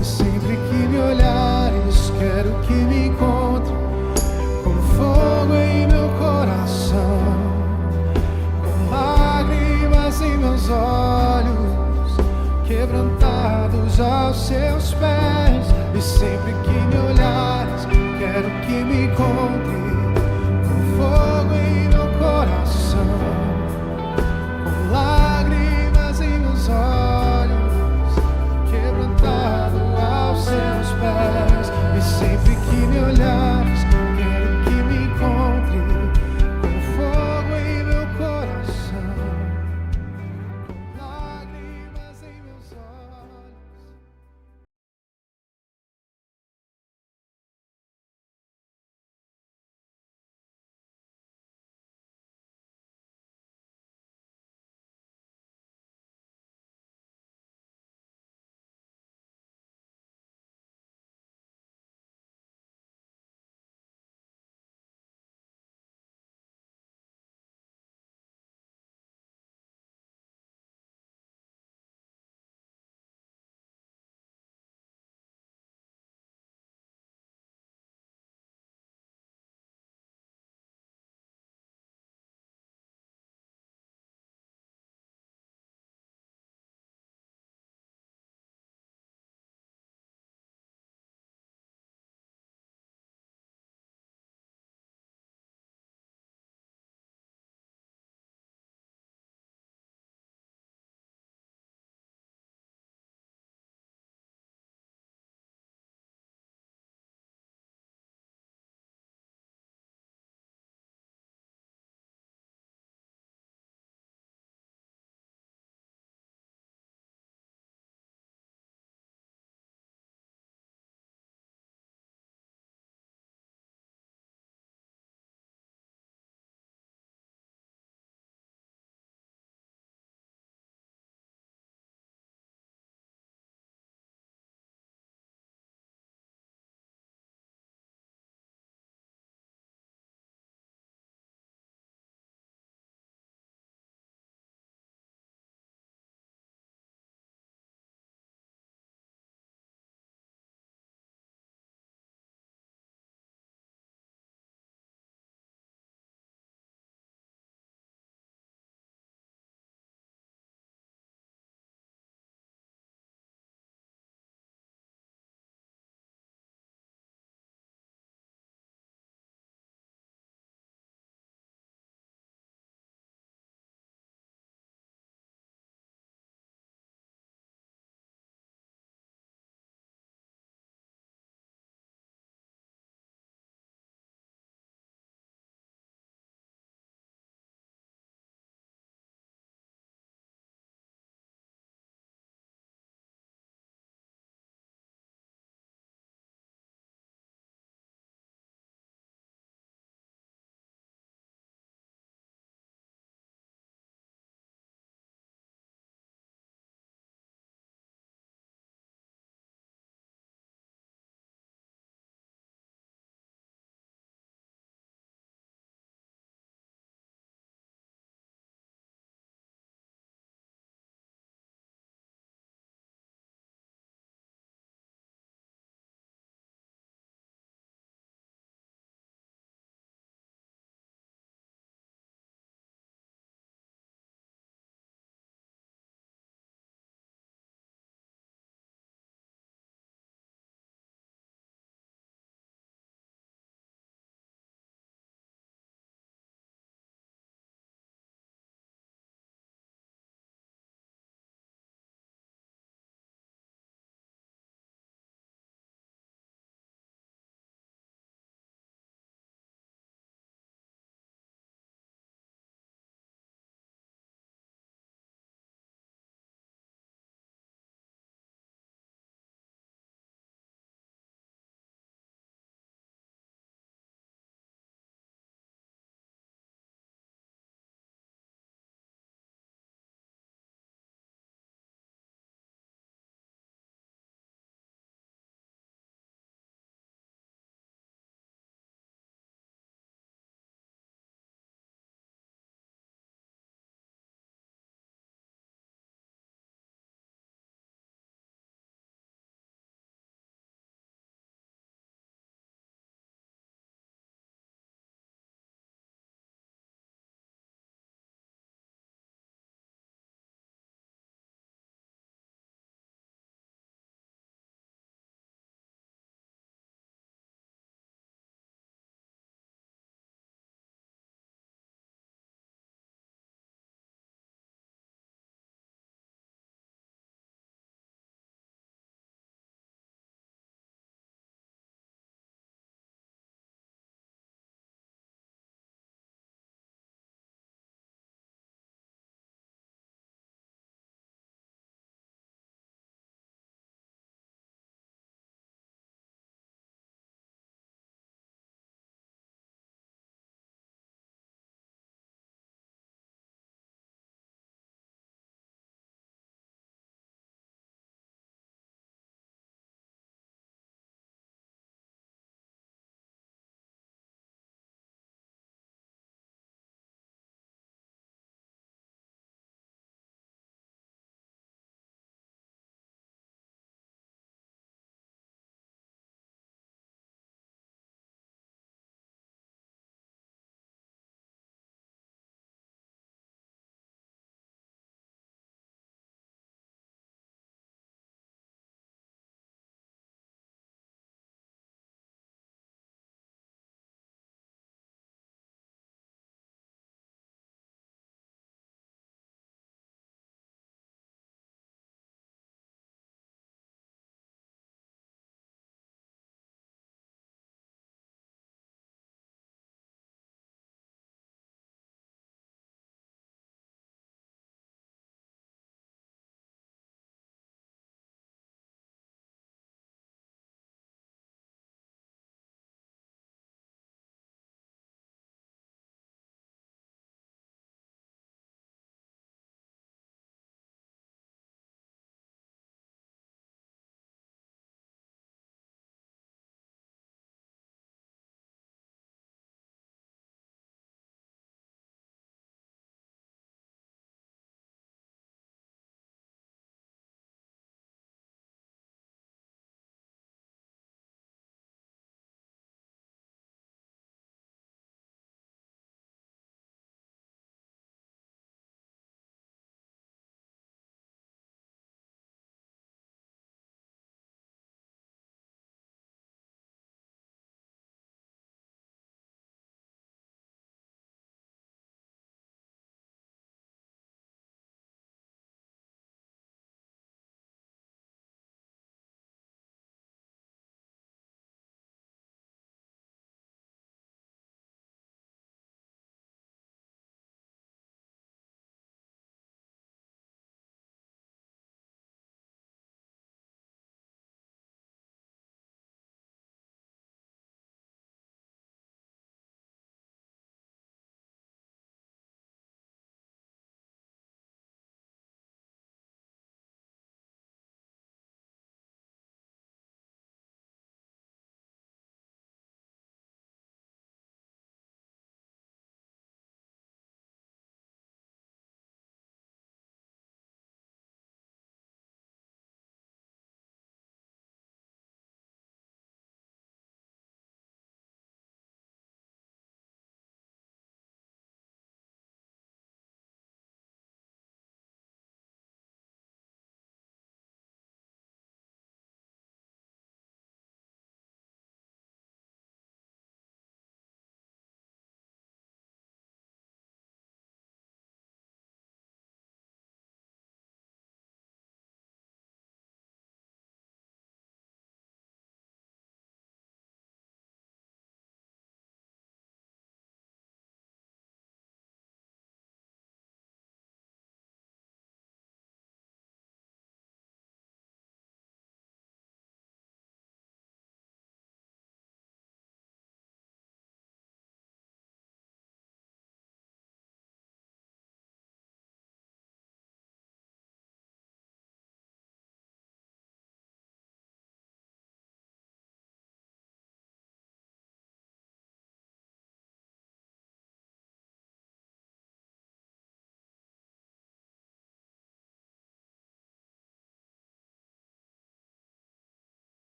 E sempre que me olhares, quero que me encontre com fogo em meu coração, com lágrimas em meus olhos, quebrantados aos seus pés. E sempre que me olhares, quero que me encontre